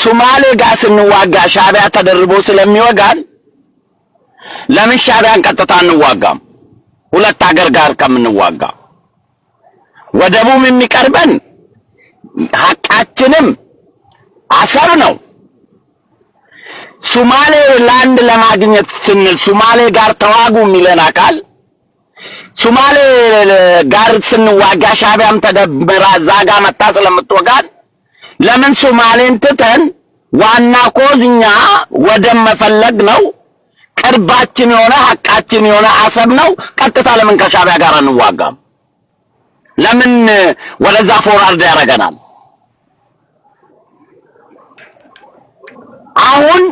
ሶማሌ ጋር ስንዋጋ ሻዕቢያ ተደርቦ ስለሚወጋን ለምን ሻዕቢያን ቀጥታ እንዋጋም? ሁለት ሀገር ጋር ከምንዋጋ ወደቡም የሚቀርበን ሐቃችንም አሰብ ነው። ሶማሌ ላንድ ለማግኘት ስንል ሶማሌ ጋር ተዋጉ የሚለን አካል ሶማሌ ጋር ስንዋጋ ሻዕቢያም ተደምራ ዛጋ መጣ ስለምትወጋን ለምን ሶማሌን ትተን ዋና ኮዝኛ ወደብ መፈለግ ነው። ቅርባችን የሆነ ሐቃችን የሆነ አሰብ ነው። ቀጥታ ለምን ከሻዕቢያ ጋር እንዋጋም? ለምን ወለዛ ፎርዋርድ ያደርገናል? አሁን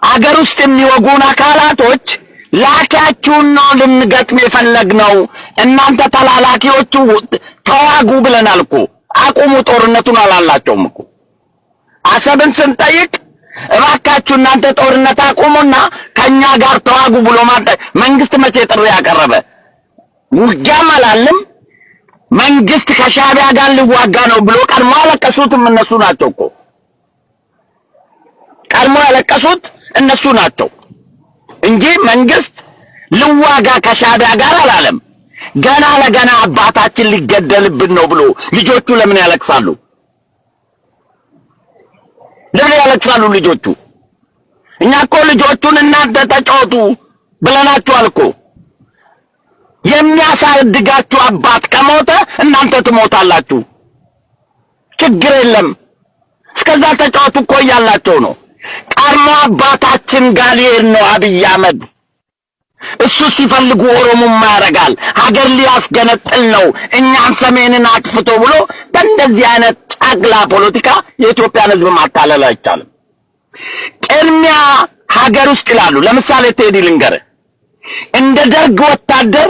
አገር ውስጥ የሚወጉን አካላቶች ላኪያችሁን ነው ልንገጥም የፈለግነው። እናንተ ተላላኪዎቹ ተዋጉ ብለናል እኮ። አቁሙ ጦርነቱን አላላቸውም እኮ። አሰብን ስንጠይቅ እባካችሁ እናንተ ጦርነት አቁሙና ከኛ ጋር ተዋጉ ብሎ ማለት መንግስት መቼ ጥሪ ያቀረበ? ውጊያም አላለም። መንግስት ከሻዕቢያ ጋር ሊዋጋ ነው ብሎ ቀድሞ ያለቀሱትም እነሱ ናቸው እኮ። ቀድሞ ያለቀሱት እነሱ ናቸው እንጂ መንግስት ልዋጋ ከሻዕቢያ ጋር አላለም። ገና ለገና አባታችን ሊገደልብን ነው ብሎ ልጆቹ ለምን ያለቅሳሉ? ለምን ያለቅሳሉ ልጆቹ? እኛ እኮ ልጆቹን እናንተ ተጫወቱ ብለናችኋል እኮ። የሚያሳድጋችሁ አባት ከሞተ እናንተ ትሞታላችሁ። ችግር የለም። እስከዛ ተጫወቱ እኮ እያላቸው ነው። ቀድሞ አባታችን ጋር ሊሄድ ነው አብይ አህመድ። እሱ ሲፈልጉ ኦሮሞማ ያደርጋል። ሀገር ሊያስገነጥል ነው እኛን ሰሜንን አጥፍቶ ብሎ በእንደዚህ አይነት ጫግላ ፖለቲካ የኢትዮጵያን ሕዝብ ማታለል አይቻልም። ቅድሚያ ሀገር ውስጥ ይላሉ። ለምሳሌ ቴዲ ልንገርህ፣ እንደ ደርግ ወታደር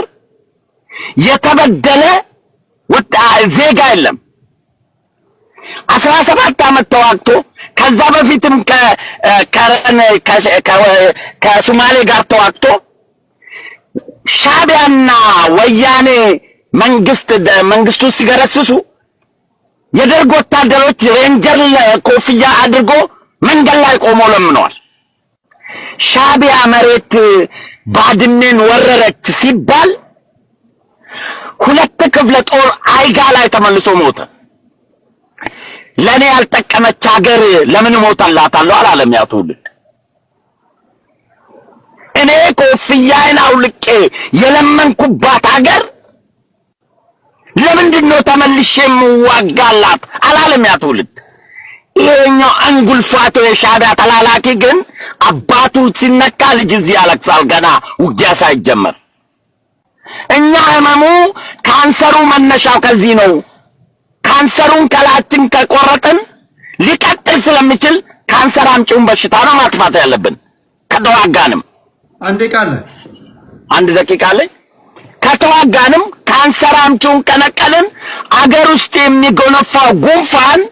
የተበደለ ዜጋ የለም። 17 ዓመት ተዋግቶ ከዛ በፊትም ከሶማሌ ጋር ተዋግቶ ሻዕቢያና ወያኔ መንግስቱ ሲገረስሱ የደርግ ወታደሮች ሬንጀር ኮፍያ አድርጎ መንገድ ላይ ቆሞ ለምነዋል። ሻዕቢያ መሬት ባድሜን ወረረች ሲባል 2 ክፍለ ጦር አይጋ ላይ ተመልሶ ሞተ። ለኔ ያልጠቀመች ሀገር ለምን ሞታላታለሁ አላለም ያ ትውልድ። እኔ ኮፍያዬን አውልቄ የለመንኩባት ሀገር ለምንድን ነው ተመልሼ የምዋጋላት አላለም ያ ትውልድ። ይሄኛው አንጉልፋቶ የሻዕቢያ ተላላኪ ግን አባቱ ሲነካ ልጅ እዚህ ያለቅሳል ገና ውጊያ ሳይጀመር። እኛ ህመሙ ካንሰሩ መነሻው ከዚህ ነው። ካንሰሩን ከላችን ከቆረጥን ሊቀጥል ስለሚችል ካንሰር አምጪውን በሽታ ነው ማጥፋት ያለብን። ከተዋጋንም አንድ ደቂቃ አለኝ። ከተዋጋንም ካንሰር አምጪውን ከነቀልን አገር ውስጥ የሚጎነፋው ጉንፋን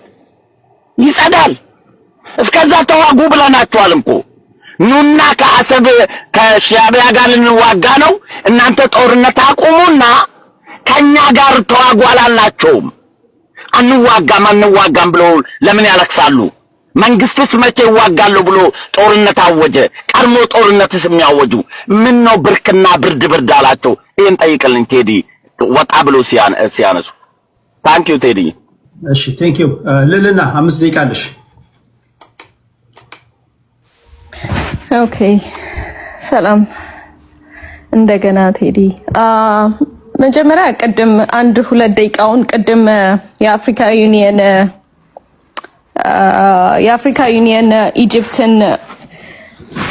ይጸዳል። እስከዛ ተዋጉ ብለናችኋል እኮ። ኑና ከአሰብ ከሻዕቢያ ጋር ልንዋጋ ነው እናንተ ጦርነት አቁሙና ከኛ ጋር ተዋጉ አላላችሁም። አንዋጋም ብሎ ለምን ያለቅሳሉ? መንግስትስ መቼ ይዋጋሉ ብሎ ጦርነት አወጀ? ቀድሞ ጦርነትስ የሚያወጁ ምን ነው ብርክና ብርድ አላቸው? ይሄን ጠይቅልኝ ቴዲ ወጣ ብሎ ሲያነሱ። ታንክ ዩ ቴዲ። እሺ ቴንክ ዩ ልልና 5 ደቂቃ አለሽ። ኦኬ ሰላም እንደገና ቴዲ። መጀመሪያ ቅድም 1-2 ደቂቃውን ቅድም የአፍሪካ ዩኒየን ኢጂፕትን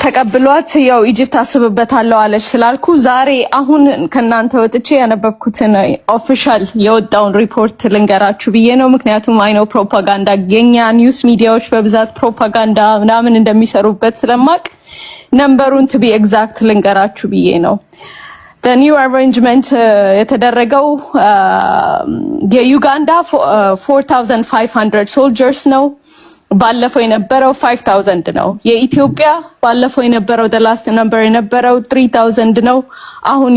ተቀብሏት ያው ኢጂፕት አስብበታለሁ አለች ስላልኩ ዛሬ አሁን ከናንተ ወጥቼ ያነበብኩትን ኦፊሻል የወጣውን ሪፖርት ልንገራችሁ ብዬ ነው። ምክንያቱም አይ ነው ፕሮፓጋንዳ የኛ ኒውስ ሚዲያዎች በብዛት ፕሮፓጋንዳ ምናምን እንደሚሰሩበት ስለማቅ ነምበሩን ቱ ቢ ኤግዛክት ልንገራችሁ ብዬ ነው። the new arrangement የተደረገው የዩጋንዳ 4500 soldiers ነው። ባለፈው የነበረው 5000 ነው። የኢትዮጵያ ባለፈው የነበረው the last number የነበረው 3000 ነው። አሁን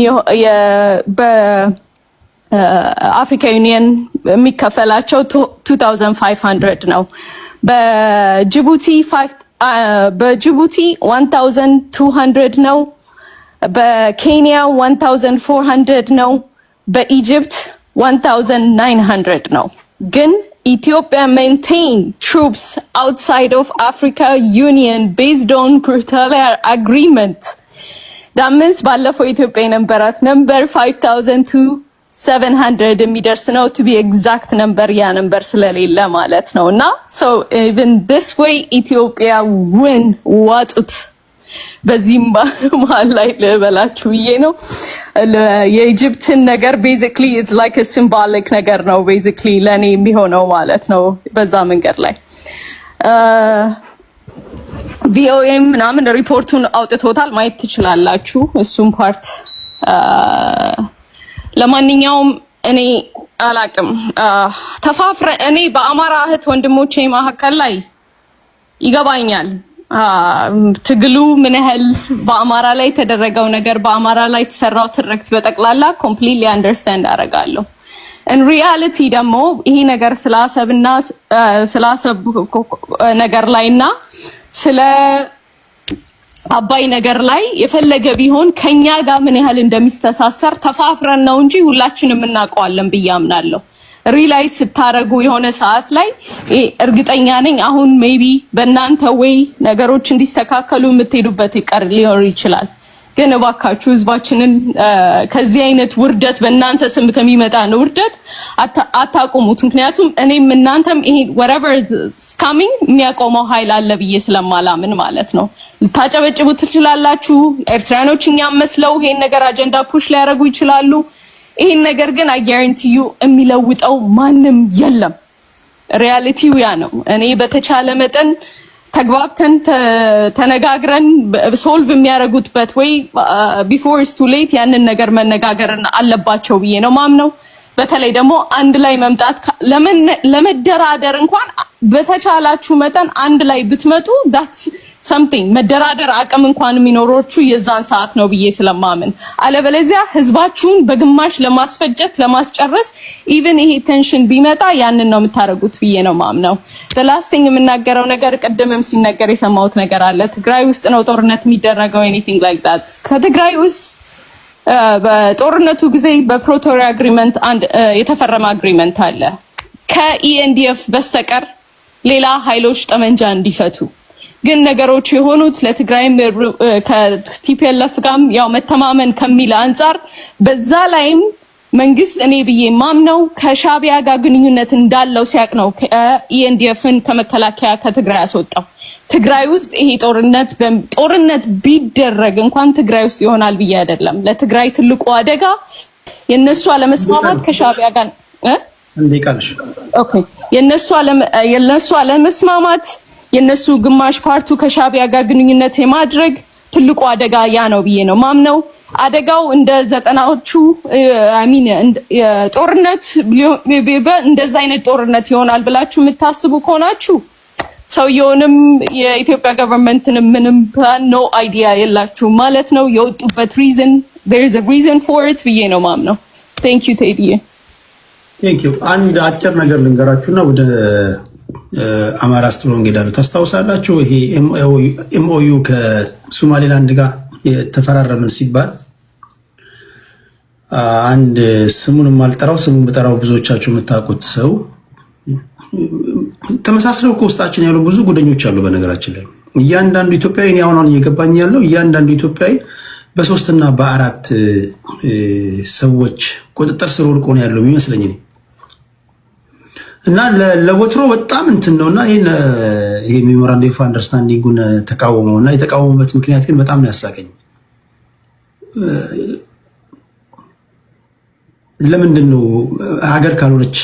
በአፍሪካ ዩኒየን የሚከፈላቸው 2500 ነው። በጅቡቲ 1200 ነው። በኬንያ 1400 ነው። በኢጂፕት 1900 ነው። ግን Ethiopia maintain troops outside of Africa Union based on Pretoria Agreement. That means ባለፈው ኢትዮጵያ የነበራት number 5,700 የሚደርስ ነው to be exact number ያ number ስለሌለ ማለት ነውና so even this way Ethiopia win ዋጡት በዚህም መሀል ላይ ልበላችሁ ብዬ ነው የኢጂፕትን ነገር basically it's like a symbolic ነገር ነው basically ለኔ የሚሆነው ማለት ነው በዛ መንገድ ላይ ቪኦኤም ምናምን ሪፖርቱን አውጥቶታል ማየት ትችላላችሁ እሱም ፓርት ለማንኛውም እኔ አላቅም ተፋፍረ እኔ በአማራ እህት ወንድሞቼ መካከል ላይ ይገባኛል ትግሉ ምን ያህል በአማራ ላይ ተደረገው ነገር በአማራ ላይ ተሰራው ትርክት በጠቅላላ completely understand አደርጋለሁ in reality ደግሞ ይሄ ነገር ስላሰብና ስላሰብ ነገር ላይና ስለ አባይ ነገር ላይ የፈለገ ቢሆን ከኛ ጋር ምን ያህል እንደሚስተሳሰር ተፋፍረን ነው እንጂ ሁላችንም እናውቀዋለን ብያምናለሁ ሪላይዝ ስታረጉ የሆነ ሰዓት ላይ እርግጠኛ ነኝ አሁን ሜቢ በእናንተ ወይ ነገሮች እንዲስተካከሉ የምትሄዱበት ይቀር ሊሆን ይችላል ግን እባካችሁ ህዝባችንን ከዚህ አይነት ውርደት በእናንተ ስም ከሚመጣ ነው ውርደት አታቆሙት ምክንያቱም እኔም እናንተም ይሄ whatever is coming የሚያቆመው ኃይል አለ ብዬ ስለማላምን ማለት ነው ልታጨበጭቡ ትችላላችሁ ኤርትራኖች እኛም መስለው ይሄን ነገር አጀንዳ ፑሽ ሊያደርጉ ይችላሉ ይሄን ነገር ግን I guarantee you የሚለውጠው ማንም የለም ሪያሊቲው ያ ነው እኔ በተቻለ መጠን ተግባብተን ተነጋግረን ሶልቭ የሚያደርጉበት ወይ before it's too late ያንን ነገር መነጋገርን አለባቸው ብዬ ነው ማምነው በተለይ ደግሞ አንድ ላይ መምጣት ለመደራደር እንኳን በተቻላችሁ መጠን አንድ ላይ ብትመጡ that's something መደራደር አቅም እንኳን የሚኖሮቹ የዛን ሰዓት ነው ብዬ ስለማምን አለበለዚያ ህዝባችሁን በግማሽ ለማስፈጀት ለማስጨረስ even ይሄ ቴንሽን ቢመጣ ያንን ነው የምታረጉት ብዬ ነው ማምነው the last thing የምናገረው ነገር ቀደምም ሲነገር የሰማሁት ነገር አለ ትግራይ ውስጥ ነው ጦርነት የሚደረገው anything like that ከትግራይ ውስጥ በጦርነቱ ጊዜ በፕሪቶሪያ አግሪመንት አንድ የተፈረመ አግሪመንት አለ ከኢኤንዲኤፍ በስተቀር ሌላ ኃይሎች ጠመንጃ እንዲፈቱ ግን ነገሮች የሆኑት ለትግራይ ከቲፒኤልኤፍ ጋር ያው መተማመን ከሚል አንፃር በዛ ላይም መንግስት እኔ ብዬ ማምነው ከሻቢያ ጋር ግንኙነት እንዳለው ሲያቅ ነው ኢኤንዲኤፍን ከመከላከያ ከትግራይ አስወጣው ትግራይ ውስጥ ይሄ ጦርነት ቢደረግ እንኳን ትግራይ ውስጥ ይሆናል ብዬ አይደለም ለትግራይ ትልቁ አደጋ የነሱ አለመስማማት ከሻቢያ ጋር እንዴቃልሽ ኦኬ የነሱ አለመስማማት የነሱ ግማሽ ፓርቱ ከሻቢያ ጋር ግንኙነት የማድረግ ትልቁ አደጋ ያ ነው ብዬ ነው ማምነው አደጋው እንደ ዘጠናዎቹ ጦርነት እንደዛ አይነት ጦርነት ይሆናል ብላችሁ የምታስቡ ከሆናችሁ ሰውየውንም የኢትዮጵያ ገቨርንመንትንም ምንም ፕላን ኖ አይዲያ የላችሁ ማለት ነው የወጡበት reason there is a reason for it ብዬ ነው ማምነው thank you ቴዲ thank you አንድ አጭር ነገር ልንገራችሁና ወደ አማራ ስትሮንግ ሄዳለሁ ታስታውሳላችሁ ይሄ ኤምኦዩ ከሶማሌላንድ ጋር የተፈራረምን ሲባል አንድ ስሙንም አልጠራው ስሙን በጠራው ብዙዎቻችሁ የምታውቁት ሰው ተመሳስለው ከውስጣችን ያሉ ብዙ ጉደኞች አሉ በነገራችን ላይ እያንዳንዱ ኢትዮጵያዊ እኔ አሁን እየገባኝ ያለው እያንዳንዱ ኢትዮጵያዊ በሶስትና በአራት ሰዎች ቁጥጥር ስር ወድቆ ነው ያለው የሚመስለኝ እና ለወትሮ በጣም እንትን ነውና ይሄ ሜሞራንደም ኦፍ አንደርስታንዲንጉን ተቃውሞና የተቃወሙበት ምክንያት ግን በጣም ነው ያሳቀኝ ለምንድን ነው ሀገር ካልሆነች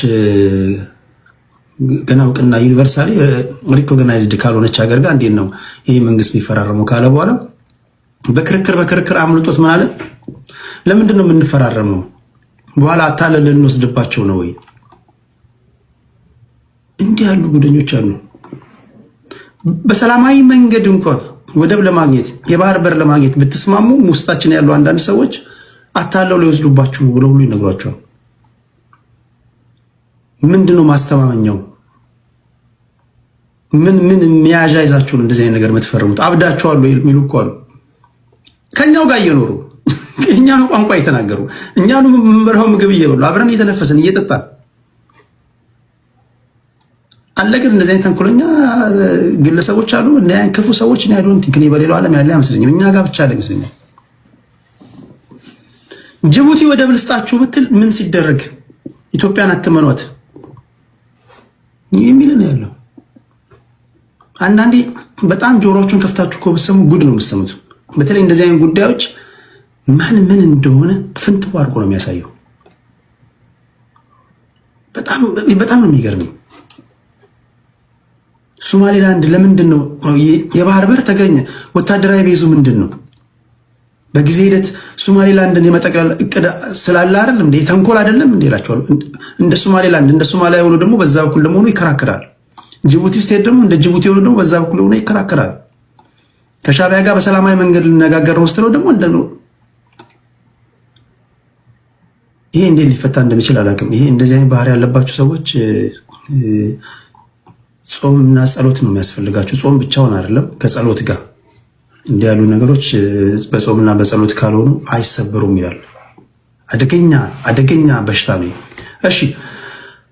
ገና እውቅና ዩኒቨርሳሊ ሪኮግናይዝድ ካልሆነች ሀገር ጋር እንዴት ነው ይሄ መንግስት የሚፈራረመው ካለ በኋላ በክርክር አምልጦት ምን አለ ለምንድን ነው የምንፈራረመው በኋላ አታለል እንወስድባቸው ነው ወይ እንዲህ ያሉ ጉደኞች አሉ በሰላማዊ መንገድ እንኳን ወደብ ለማግኘት የባህር በር ለማግኘት ብትስማሙ ውስጣችን ያሉ አንዳንድ ሰዎች አታለው ሊወስዱባችሁ ብለው ሁሉ ይነግሯቸዋል ምንድነው ማስተማመኛው ምን የሚያዣ ይዛችሁ እንደዚህ አይነት ነገር የምትፈርሙት? አብዳችኋል ወይ የሚሉ እኮ አሉ። ከኛው ጋር እየኖሩ እኛኑ ቋንቋ እየተናገሩ እኛኑ የምንበላው ምግብ እየበሉ አብረን እየተነፈስን እየጠጣን አለ። ግን እንደዚህ አይነት ተንኮለኛ ግለሰቦች አሉ፣ እንደ አይነት ክፉ ሰዎች እኔ አይዶን ቲንክ እኔ በሌላው ዓለም ያለ አይመስለኝም። እኛ ጋር ብቻ አለ ይመስለኛል። ጅቡቲ ወደብ ልስጣችሁ ብትል ምን ሲደረግ ኢትዮጵያን አትመኗት የሚል ነው ያለው። አንዳንዴ በጣም ጆሮአችሁን ከፍታችሁ እኮ ብትሰሙ ጉድ ነው የምትሰሙት። በተለይ እንደዚህ አይነት ጉዳዮች ማን ምን እንደሆነ ፍንትው አድርጎ ነው የሚያሳየው። በጣም ነው የሚገርመኝ። ሶማሌላንድ ለምንድን ነው የባህር በር ተገኘ? ወታደራዊ ቤዙ ምንድን ነው? በጊዜ ሂደት ሶማሌላንድን የመጠቅለል እቅድ ስላለ አይደለም እንዴ? ተንኮል አይደለም እንዴ ይላቸዋል። እንደ ሶማሌላንድ እንደ ሶማሊያ ሆኖ ደግሞ በዛ በኩል ደግሞ ሆኖ ይከራከራል። ጅቡቲ ስቴት ደግሞ እንደ ጅቡቲ ሆኖ ደግሞ በዛ በኩል ሆኖ ይከራከራል። ከሻዕቢያ ጋር በሰላማዊ መንገድ ልነጋገር ነው ስትለው ደግሞ እንደ ነው። ይሄ እንዴት ሊፈታ እንደሚችል አላውቅም። ይሄ እንደዚህ አይነት ባህሪ ያለባችሁ ሰዎች ጾምና ጸሎት ነው የሚያስፈልጋችሁ። ጾም ብቻውን አይደለም፣ ከጸሎት ጋር እንዲህ ያሉ ነገሮች በጾምና በጸሎት ካልሆኑ አይሰበሩም ይላል። አደገኛ በሽታ ነው። እሺ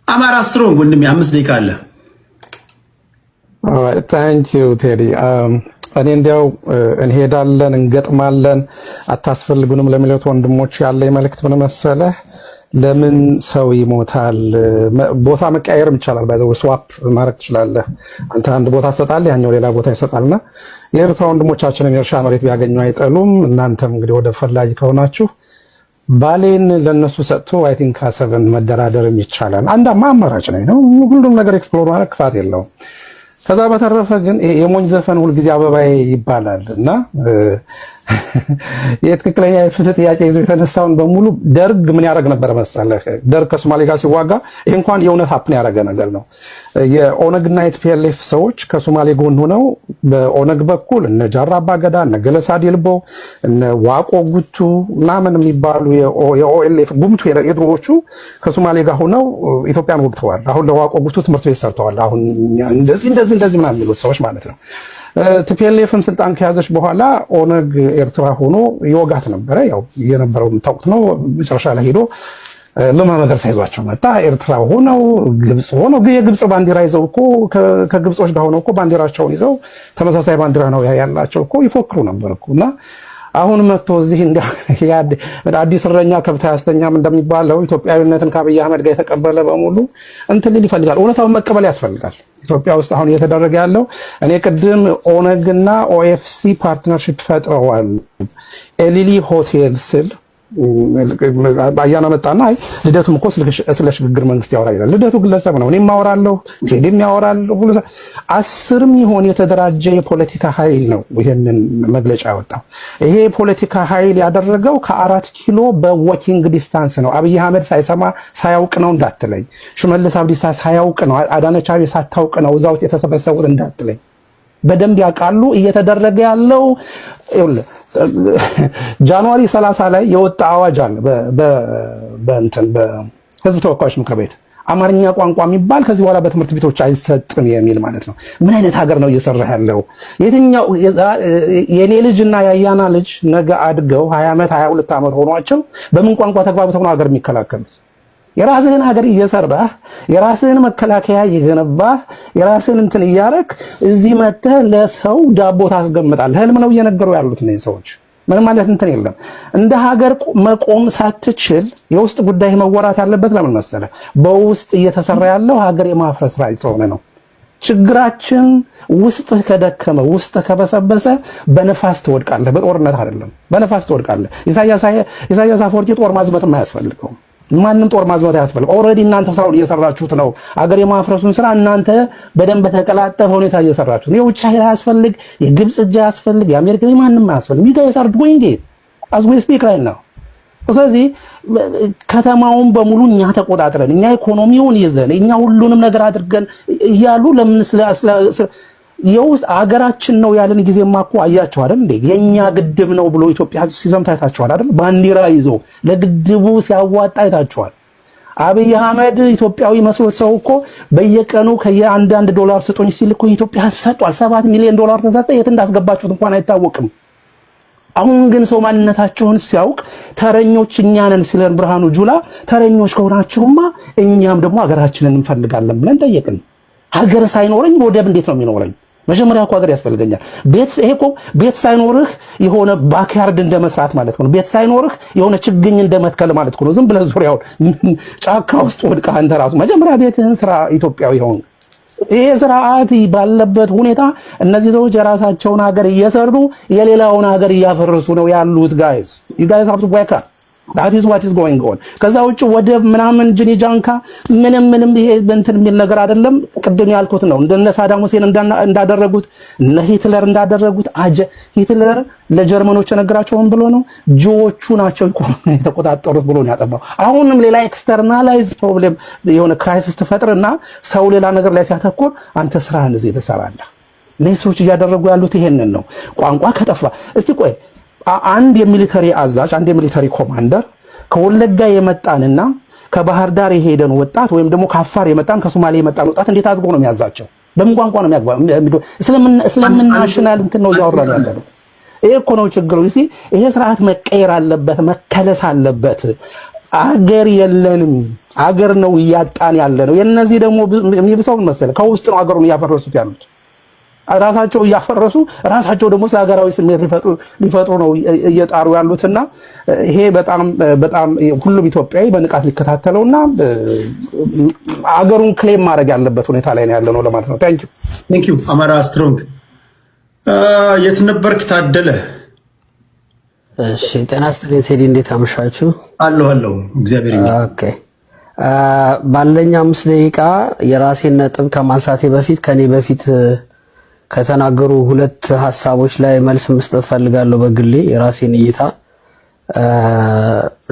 አማራ ስትሮንግ ወንድሜ 5 ደቂቃ አለ። ታንክ ዩ ቴዲ። እኔ እንዲያው እንሄዳለን እንገጥማለን አታስፈልጉንም ለሚሉት ወንድሞች ያለ መልእክት ምን መሰለህ? ለምን ሰው ይሞታል? ቦታ መቀየርም ይቻላል። ባይዘው ስዋፕ ማድረግ ትችላለህ። አንተ አንድ ቦታ ትሰጣለህ፣ ያኛው ሌላ ቦታ ይሰጣልና የኤርትራ ወንድሞቻችንን የእርሻ መሬት ቢያገኙ አይጠሉም። እናንተም እንግዲህ ወደ ፈላጊ ከሆናችሁ ባሌን ለነሱ ሰጥቶ አይ ቲንክ አሰብን መደራደርም ይቻላል። አንድ አማራጭ ነው። ሁሉም ነገር ኤክስፕሎር ማድረግ ክፋት የለውም። ከዛ በተረፈ ግን የሞኝ ዘፈን ሁልጊዜ አበባዬ ይባላል እና የትክክለኛ የፍትህ ጥያቄ ይዞ የተነሳውን በሙሉ ደርግ ምን ያደርግ ነበር መሰለህ? ደርግ ከሶማሌ ጋር ሲዋጋ ይህ እንኳን የእውነት ሀፕን ያደረገ ነገር ነው። የኦነግና የቲፒኤልኤፍ ሰዎች ከሶማሌ ጎን ሆነው በኦነግ በኩል እነ ጃራ አባገዳ፣ እነ ገለሳ ዲልቦ፣ እነ ዋቆ ጉቱ ምናምን የሚባሉ የኦኤልኤፍ ጉምቱ የድሮዎቹ ከሶማሌ ጋር ሆነው ኢትዮጵያን ወግተዋል። አሁን ለዋቆ ጉቱ ትምህርት ቤት ሰርተዋል። አሁን እንደዚህ ምናምን የሚሉት ሰዎች ማለት ነው። ቲፒኤልኤፍም ስልጣን ከያዘች በኋላ ኦነግ ኤርትራ ሆኖ ይወጋት ነበረ። ያው የነበረው የምታውቁት ነው። መጨረሻ ላይ ሄዶ ለማመደር ሳይዟቸው መጣ። ኤርትራ ሆነው ግብጽ ሆነው የግብጽ ባንዲራ ይዘው እኮ ከግብጾች ጋር ሆነው እኮ ባንዲራቸውን ይዘው ተመሳሳይ ባንዲራ ነው ያላቸው እኮ ይፎክሩ ነበር እኮና አሁን መጥቶ እዚህ አዲስ እረኛ ከብት አያስተኛም እንደሚባለው ኢትዮጵያዊነትን ከአብይ አህመድ ጋር የተቀበለ በሙሉ እንትን ሊል ይፈልጋል። እውነታውን መቀበል ያስፈልጋል። ኢትዮጵያ ውስጥ አሁን እየተደረገ ያለው እኔ ቅድም ኦነግና ኦኤፍሲ ፓርትነርሺፕ ፈጥረዋል ኤሊሊ ሆቴል ስል አያና መጣና አይ ልደቱም እኮ ስለ ሽግግር መንግስት ያወራ ይላል። ልደቱ ግለሰብ ነው፣ እኔም አወራለሁ፣ ቴዲም ያወራል። 10 ይሆን የተደራጀ የፖለቲካ ኃይል ነው ይሄንን መግለጫ ያወጣው። ይሄ የፖለቲካ ኃይል ያደረገው ከ4 ኪሎ በዎኪንግ ዲስታንስ ነው። አብይ አህመድ ሳይሰማ ሳያውቅ ነው እንዳትለኝ፣ ሽመልስ አብዲሳ ሳያውቅ ነው፣ አዳነች አቤቤ ሳታውቅ ነው እዛ ውስጥ የተሰበሰቡት እንዳትለኝ። በደንብ ያውቃሉ። እየተደረገ ያለው ጃንዋሪ 30 ላይ የወጣ አዋጅ አለ በህዝብ ተወካዮች ምክር ቤት አማርኛ ቋንቋ የሚባል ከዚህ በኋላ በትምህርት ቤቶች አይሰጥም የሚል ማለት ነው። ምን አይነት ሀገር ነው እየሰራ ያለው? የትኛው የኔ ልጅና ያያና ልጅ ነገ አድገው 20 ዓመት 22 ዓመት ሆኗቸው በምን ቋንቋ ተግባብተው ነው ሀገር የሚከላከሉት? የራስህን ሀገር እየሰራህ የራስህን መከላከያ እየገነባህ የራስህን እንትን እያረክ እዚህ መጥተህ ለሰው ዳቦ ታስገምጣለህ። ህልም ነው እየነገሩ ያሉት እነዚህ ሰዎች። ምንም ማለት እንትን የለም። እንደ ሀገር መቆም ሳትችል የውስጥ ጉዳይ መወራት ያለበት ለምን መሰለህ? በውስጥ እየተሰራ ያለው ሀገር የማፍረስ ስራ ስለሆነ ነው። ችግራችን ውስጥ ከደከመ ውስጥ ከበሰበሰ በነፋስ ትወድቃለህ። በጦርነት አይደለም፣ በነፋስ ትወድቃለህ። ኢሳያስ አፈወርቂ ጦር ማዝመትም አያስፈልገውም። ማንም ጦር ማዝመት አያስፈልግም። ኦልሬዲ እናንተ ስራውን እየሰራችሁት ነው። አገር የማፍረሱን ስራ እናንተ በደንብ በተቀላጠፈ ሁኔታ እየሰራችሁት ነው። የውጭ ኃይል አያስፈልግ፣ የግብጽ እጅ አያስፈልግ፣ የአሜሪካ ማንም አያስፈልግ። you guys are doing it as we speak right now። ስለዚህ ከተማውን በሙሉ እኛ ተቆጣጥረን እኛ ኢኮኖሚውን ይዘን እኛ ሁሉንም ነገር አድርገን እያሉ ለምን የውስጥ አገራችን ነው ያለን ጊዜማ እኮ አያችሁ አይደል እንዴ? የኛ ግድብ ነው ብሎ ኢትዮጵያ ሕዝብ ሲዘምታ አይታችኋል አይደል? ባንዲራ ይዞ ለግድቡ ሲያዋጣ አይታችኋል። አብይ አህመድ ኢትዮጵያዊ መስሎት ሰው እኮ በየቀኑ ከየ1 ዶላር ስጡኝ ሲል እኮ ኢትዮጵያ ሰጥቷል። 7 ሚሊዮን ዶላር ተሰጠ። የት እንዳስገባችሁት እንኳን አይታወቅም። አሁን ግን ሰው ማንነታቸውን ሲያውቅ ተረኞች እኛ ነን ሲለን ብርሃኑ ጁላ ተረኞች ከሆናችሁማ እኛም ደግሞ ሀገራችንን እንፈልጋለን ብለን ጠየቅን። ሀገር ሳይኖረኝ ወደብ እንዴት ነው የሚኖረኝ? መጀመሪያ እኮ ሀገር ያስፈልገኛል። ቤት ሳይኖርህ የሆነ ባክያርድ እንደመስራት ማለት ነው። ቤት ሳይኖርህ የሆነ ችግኝ እንደመትከል ማለት ነው። ዝም ብለህ ዙሪያውን ጫካ ውስጥ ወድቀህ አንተ ራሱ መጀመሪያ ቤትህን ስራ። ኢትዮጵያዊ ሆን ይሄ ስርዓት ባለበት ሁኔታ እነዚህ ሰዎች የራሳቸውን ሀገር እየሰሩ የሌላውን ሀገር እያፈረሱ ነው ያሉት። ጋይስ you guys have to wake up. that is what is going on. ከዛ ውጭ ወደብ ምናምን ጅኒ ጃንካ ምንም ይሄ እንትን የሚል ነገር አይደለም። ቅድም ያልኩት ነው። እንደነ ሳዳም ሁሴን እንዳደረጉት እነ ሂትለር እንዳደረጉት ሂትለር ለጀርመኖች ነገራቸውን ብሎ ነው ጆዎቹ ናቸው ኢኮኖሚ የተቆጣጠሩት ብሎ ነው ያጠባው። አሁንም ሌላ ኤክስተርናላይዝ ፕሮብሌም የሆነ ክራይሲስ ተፈጥርና ሰው ሌላ ነገር ላይ ሲያተኩር አንተ ስራህን እዚህ ተሰራለህ። እነሱዎች እያደረጉ ያሉት ይሄንን ነው። ቋንቋ ከጠፋ እስቲ ቆይ አንድ የሚሊተሪ አዛዥ አንድ የሚሊተሪ ኮማንደር ከወለጋ የመጣንና ከባህር ዳር የሄደን ወጣት ወይም ደግሞ ከአፋር የመጣን ከሶማሌ የመጣን ወጣት እንዴት አድርጎ ነው የሚያዛቸው? በምን ቋንቋ ነው የሚያግባባው? ስለምን ናሽናል እንትን ነው እያወራን ያለው? ይሄ እኮ ነው ችግሩ። ይሄ ስርዓት መቀየር አለበት፣ መከለስ አለበት። አገር የለንም፣ አገር ነው እያጣን ያለ ነው። የነዚህ ደግሞ የሚብሰው መሰለ ከውስጥ ነው አገሩን እያፈረሱት ያሉት። ራሳቸው እያፈረሱ ራሳቸው ደግሞ ሀገራዊ ስሜት ሊፈጥሩ ነው እየጣሩ ያሉትና ይሄ በጣም ሁሉም ኢትዮጵያዊ በንቃት ሊከታተለውና አገሩን ክሌም ማድረግ ያለበት ሁኔታ ላይ ነው ያለነው ለማለት ነው። ታንክ ዩ አማራ ስትሮንግ። የት ነበርክ ታደለ? እሺ ጤና ይስጥልኝ ቴዲ፣ እንዴት አመሻችሁ? አለሁ እግዚአብሔር ይመስገን። ኦኬ ባለኝ 5 ደቂቃ የራሴን ነጥብ ከማንሳቴ በፊት ከኔ በፊት ከተናገሩ 2 ሐሳቦች ላይ መልስ መስጠት ፈልጋለሁ። በግሌ የራሴን እይታ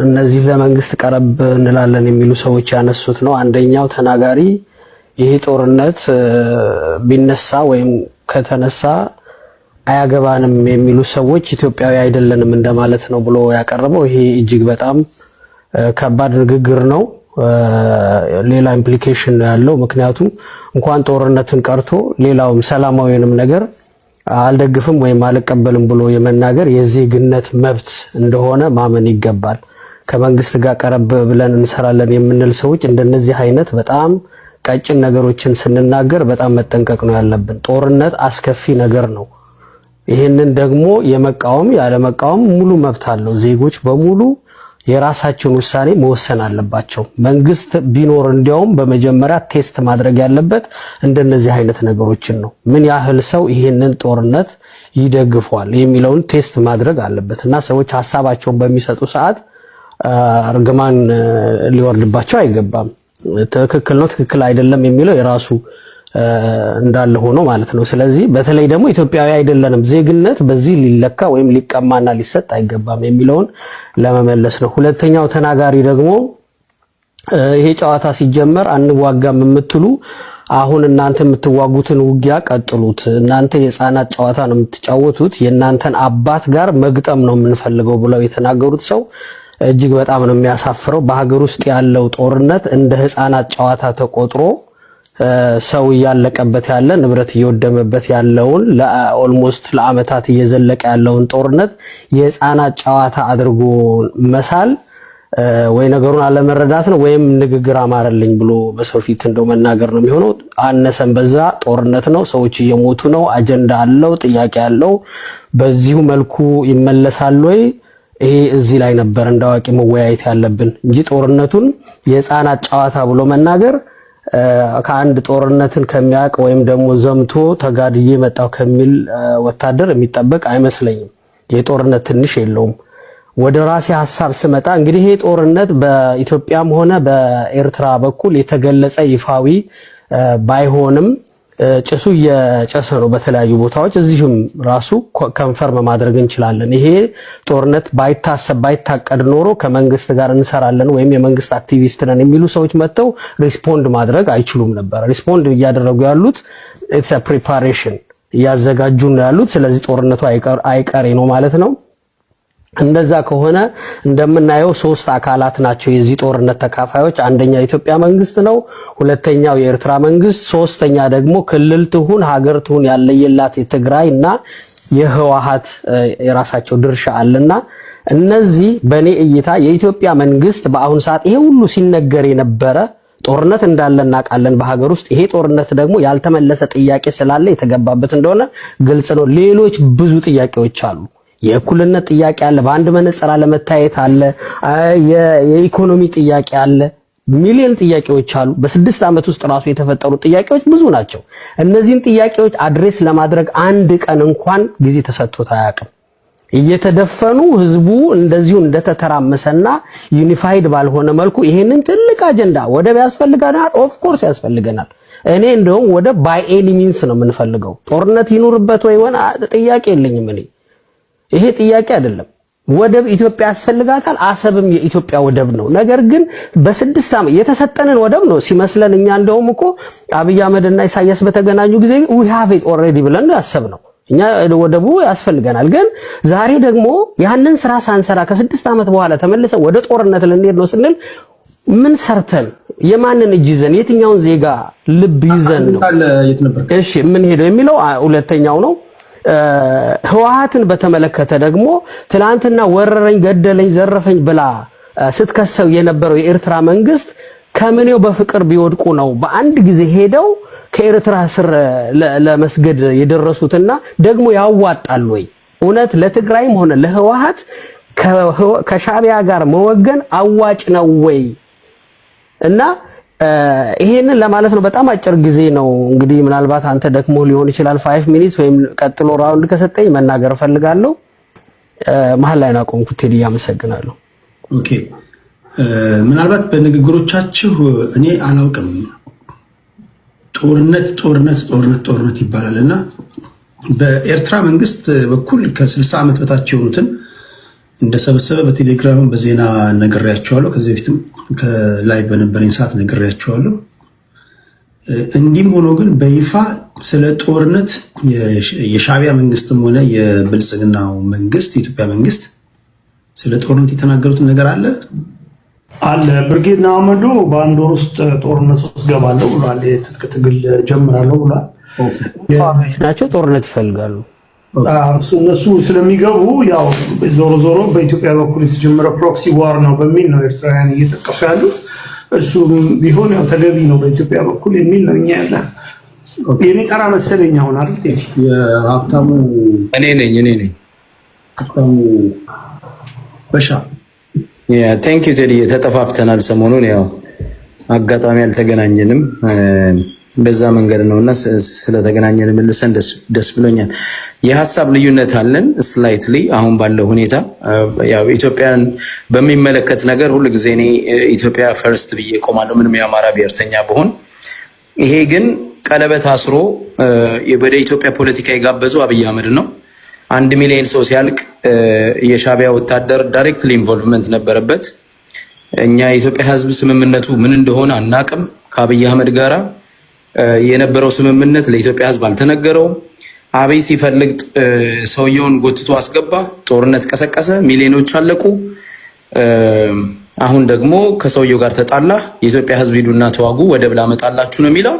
እነዚህ ለመንግስት ቀረብ እንላለን የሚሉ ሰዎች ያነሱት ነው። አንደኛው ተናጋሪ ይሄ ጦርነት ቢነሳ ወይም ከተነሳ አያገባንም የሚሉ ሰዎች ኢትዮጵያዊ አይደለንም እንደማለት ነው ብሎ ያቀረበው ይሄ እጅግ በጣም ከባድ ንግግር ነው። ሌላ ኢምፕሊኬሽን ነው ያለው። ምክንያቱም እንኳን ጦርነትን ቀርቶ ሌላውም ሰላማዊንም ነገር አልደግፍም ወይም አልቀበልም ብሎ የመናገር የዜግነት መብት እንደሆነ ማመን ይገባል። ከመንግስት ጋር ቀረብ ብለን እንሰራለን የምንል ሰዎች እንደነዚህ አይነት በጣም ቀጭን ነገሮችን ስንናገር በጣም መጠንቀቅ ነው ያለብን። ጦርነት አስከፊ ነገር ነው። ይሄንን ደግሞ የመቃወም ያለመቃወም ሙሉ መብት አለው። ዜጎች በሙሉ የራሳቸውን ውሳኔ መወሰን አለባቸው። መንግስት ቢኖር እንዲያውም በመጀመሪያ ቴስት ማድረግ ያለበት እንደነዚህ አይነት ነገሮችን ነው። ምን ያህል ሰው ይሄንን ጦርነት ይደግፋል የሚለውን ቴስት ማድረግ አለበት እና ሰዎች ሐሳባቸውን በሚሰጡ ሰዓት እርግማን ሊወርድባቸው አይገባም። ትክክል ነው ትክክል አይደለም የሚለው የራሱ እንዳለ ሆኖ ማለት ነው። ስለዚህ በተለይ ደግሞ ኢትዮጵያዊ አይደለንም ዜግነት በዚህ ሊለካ ወይም ሊቀማና ሊሰጥ አይገባም የሚለውን ለመመለስ ነው። ሁለተኛው ተናጋሪ ደግሞ ይሄ ጨዋታ ሲጀመር አንዋጋም የምትሉ አሁን እናንተ የምትዋጉትን ውጊያ ቀጥሉት፣ እናንተ የህፃናት ጨዋታ ነው የምትጫወቱት፣ የእናንተን አባት ጋር መግጠም ነው የምንፈልገው ብለው የተናገሩት ሰው እጅግ በጣም ነው የሚያሳፍረው። በሀገር ውስጥ ያለው ጦርነት እንደ ህፃናት ጨዋታ ተቆጥሮ ሰው እያለቀበት ያለ ንብረት እየወደመበት ያለውን ለኦልሞስት ለአመታት እየዘለቀ ያለውን ጦርነት የህፃናት ጨዋታ አድርጎ መሳል ወይ ነገሩን አለመረዳት ነው ወይም ንግግር አማረልኝ ብሎ በሰው ፊት እንደው መናገር ነው የሚሆነው። አነሰን በዛ ጦርነት ነው፣ ሰዎች እየሞቱ ነው፣ አጀንዳ አለው፣ ጥያቄ አለው። በዚሁ መልኩ ይመለሳል ወይ? ይሄ እዚህ ላይ ነበር እንዳዋቂ መወያየት ያለብን እንጂ ጦርነቱን የህፃናት ጨዋታ ብሎ መናገር ከአንድ ጦርነትን ከሚያውቅ ወይም ደግሞ ዘምቶ ተጋድዬ መጣው ከሚል ወታደር የሚጠበቅ አይመስለኝም። የጦርነት ትንሽ የለውም። ወደ ራሴ ሐሳብ ስመጣ እንግዲህ ይሄ ጦርነት በኢትዮጵያም ሆነ በኤርትራ በኩል የተገለጸ ይፋዊ ባይሆንም ጭሱ የጨሰ ነው በተለያዩ ቦታዎች። እዚህም ራሱ ኮንፈርም ማድረግ እንችላለን። ይሄ ጦርነት ባይታሰብ ባይታቀድ ኖሮ ከመንግስት ጋር እንሰራለን ወይም የመንግስት አክቲቪስት ነን የሚሉ ሰዎች መጥተው ሪስፖንድ ማድረግ አይችሉም ነበር። ሪስፖንድ እያደረጉ ያሉት ኢትስ አ ፕሪፓሬሽን እያዘጋጁ ነው ያሉት። ስለዚህ ጦርነቱ አይቀሬ ነው ማለት ነው። እንደዛ ከሆነ እንደምናየው ሶስት አካላት ናቸው የዚህ ጦርነት ተካፋዮች። አንደኛው የኢትዮጵያ መንግስት ነው፣ ሁለተኛው የኤርትራ መንግስት፣ ሶስተኛ ደግሞ ክልል ትሁን ሀገር ትሁን ያለየላት የትግራይና የህወሓት የራሳቸው ድርሻ አለና እነዚህ በኔ እይታ የኢትዮጵያ መንግስት በአሁን ሰዓት ይሄ ሁሉ ሲነገር የነበረ ጦርነት እንዳለ እናውቃለን በሀገር ውስጥ። ይሄ ጦርነት ደግሞ ያልተመለሰ ጥያቄ ስላለ የተገባበት እንደሆነ ግልጽ ነው። ሌሎች ብዙ ጥያቄዎች አሉ። የእኩልነት ጥያቄ አለ፣ በአንድ መነጽር አለመታየት አለ፣ የኢኮኖሚ ጥያቄ አለ፣ ሚሊዮን ጥያቄዎች አሉ። በ6 ዓመት ውስጥ ራሱ የተፈጠሩ ጥያቄዎች ብዙ ናቸው። እነዚህን ጥያቄዎች አድሬስ ለማድረግ አንድ ቀን እንኳን ጊዜ ተሰጥቶት አያውቅም። እየተደፈኑ ህዝቡ እንደዚሁ እንደተተራመሰና ዩኒፋይድ ባልሆነ መልኩ ይሄንን ትልቅ አጀንዳ ወደብ ያስፈልገናል። ኦፍ ኮርስ ያስፈልገናል። እኔ እንደውም ወደብ ባይ ኤኒ ሚንስ ነው የምንፈልገው። ጦርነት ይኑርበት ወይ ሆነ ጥያቄ የለኝም። እኔ ይሄ ጥያቄ አይደለም። ወደብ ኢትዮጵያ ያስፈልጋታል። አሰብም የኢትዮጵያ ወደብ ነው። ነገር ግን በ6 ዓመት የተሰጠንን ወደብ ነው ሲመስለን እኛ እንደውም እኮ አብይ አህመድና ኢሳያስ በተገናኙ ጊዜ we have it already ብለን ያሰብነው እኛ ወደቡ ያስፈልገናል። ግን ዛሬ ደግሞ ያንን ስራ ሳንሰራ ከ6 ዓመት በኋላ ተመልሰን ወደ ጦርነት ልንሄድ ነው ስንል ምን ሰርተን የማንን እጅ ይዘን የትኛውን ዜጋ ልብ ይዘን ነው እሺ ምን ሄደው የሚለው ሁለተኛው ነው። ህወሓትን በተመለከተ ደግሞ ትላንትና ወረረኝ፣ ገደለኝ፣ ዘረፈኝ ብላ ስትከሰው የነበረው የኤርትራ መንግስት ከምኔው በፍቅር ቢወድቁ ነው በአንድ ጊዜ ሄደው ከኤርትራ ስር ለመስገድ የደረሱትና ደግሞ ያዋጣል ወይ? እውነት ለትግራይም ሆነ ለህወሓት ከሻዕቢያ ጋር መወገን አዋጭ ነው ወይ? እና ይሄንን ለማለት ነው። በጣም አጭር ጊዜ ነው እንግዲህ ምናልባት አንተ ደግሞ ሊሆን ይችላል 5 ሚኒትስ ወይም ቀጥሎ ራውንድ ከሰጠኝ መናገር ፈልጋለሁ። መሀል ላይ ነው አቆምኩት። ቴዲ አመሰግናለሁ። ኦኬ ምናልባት በንግግሮቻችሁ እኔ አላውቅም ጦርነት ይባላልና በኤርትራ መንግስት በኩል ከ60 ዓመት በታች የሆኑትን እንደሰበሰበ በቴሌግራም በዜና ነግሬያቸዋለሁ። ከዚህ በፊትም ከላይ በነበረኝ ሰዓት ነግሬያቸዋለሁ። እንዲህም ሆኖ ግን በይፋ ስለ ጦርነት የሻዕቢያ መንግስትም ሆነ የብልጽግናው መንግስት የኢትዮጵያ መንግስት ስለ ጦርነት የተናገሩትን ነገር አለ። ብርጌድ ንሓመዱ በአንድ ወር ውስጥ ጦርነት ውስጥ ገባለሁ ብሏል። የትጥቅ ትግል ጀምራለሁ ብሏል። ናቸው ጦርነት ይፈልጋሉ። እነሱ ስለሚገቡ ያው ዞሮ በኢትዮጵያ በኩል የተጀመረ ፕሮክሲ ዋር ነው በሚል ነው ኤርትራውያን እየጠቀሱ ያሉት። እሱ ቢሆን ያው ተገቢ ነው በኢትዮጵያ በኩል የሚል ነው። እኛ ያለ የኔ ጠራ መሰለኝ አሁን አይደል? የሀብታሙ እኔ ነኝ ሀብታሙ በሻ ቴንክ ዩ ቴዲ። ተጠፋፍተናል ሰሞኑን፣ ያው አጋጣሚ አልተገናኘንም። በዛ መንገድ ነውና ስለተገናኘን መልሰን ደስ ብሎኛል። የሐሳብ ልዩነት አለን ስላይትሊ አሁን ባለው ሁኔታ። ያው ኢትዮጵያን በሚመለከት ነገር ሁሉ ጊዜ እኔ ኢትዮጵያ ፈርስት ብዬ ቆማለሁ፣ ምንም የአማራ ብሔርተኛ ብሆን። ይሄ ግን ቀለበት አስሮ ወደ ኢትዮጵያ ፖለቲካ የጋበዘው አብይ አህመድ ነው። 1 ሚሊዮን ሰው ሲያልቅ የሻዕቢያ ወታደር ዳይሬክትሊ ኢንቮልቭመንት ነበረበት። እኛ የኢትዮጵያ ሕዝብ ስምምነቱ ምን እንደሆነ አናቅም። ከአብይ አህመድ ጋራ የነበረው ስምምነት ለኢትዮጵያ ሕዝብ አልተነገረውም። አብይ ሲፈልግ ሰውየውን ጎትቶ አስገባ፣ ጦርነት ቀሰቀሰ፣ ሚሊዮኖች አለቁ። አሁን ደግሞ ከሰውየው ጋር ተጣላ። የኢትዮጵያ ሕዝብ ሂዱና ተዋጉ፣ ወደብ ላመጣላችሁ ነው የሚለው።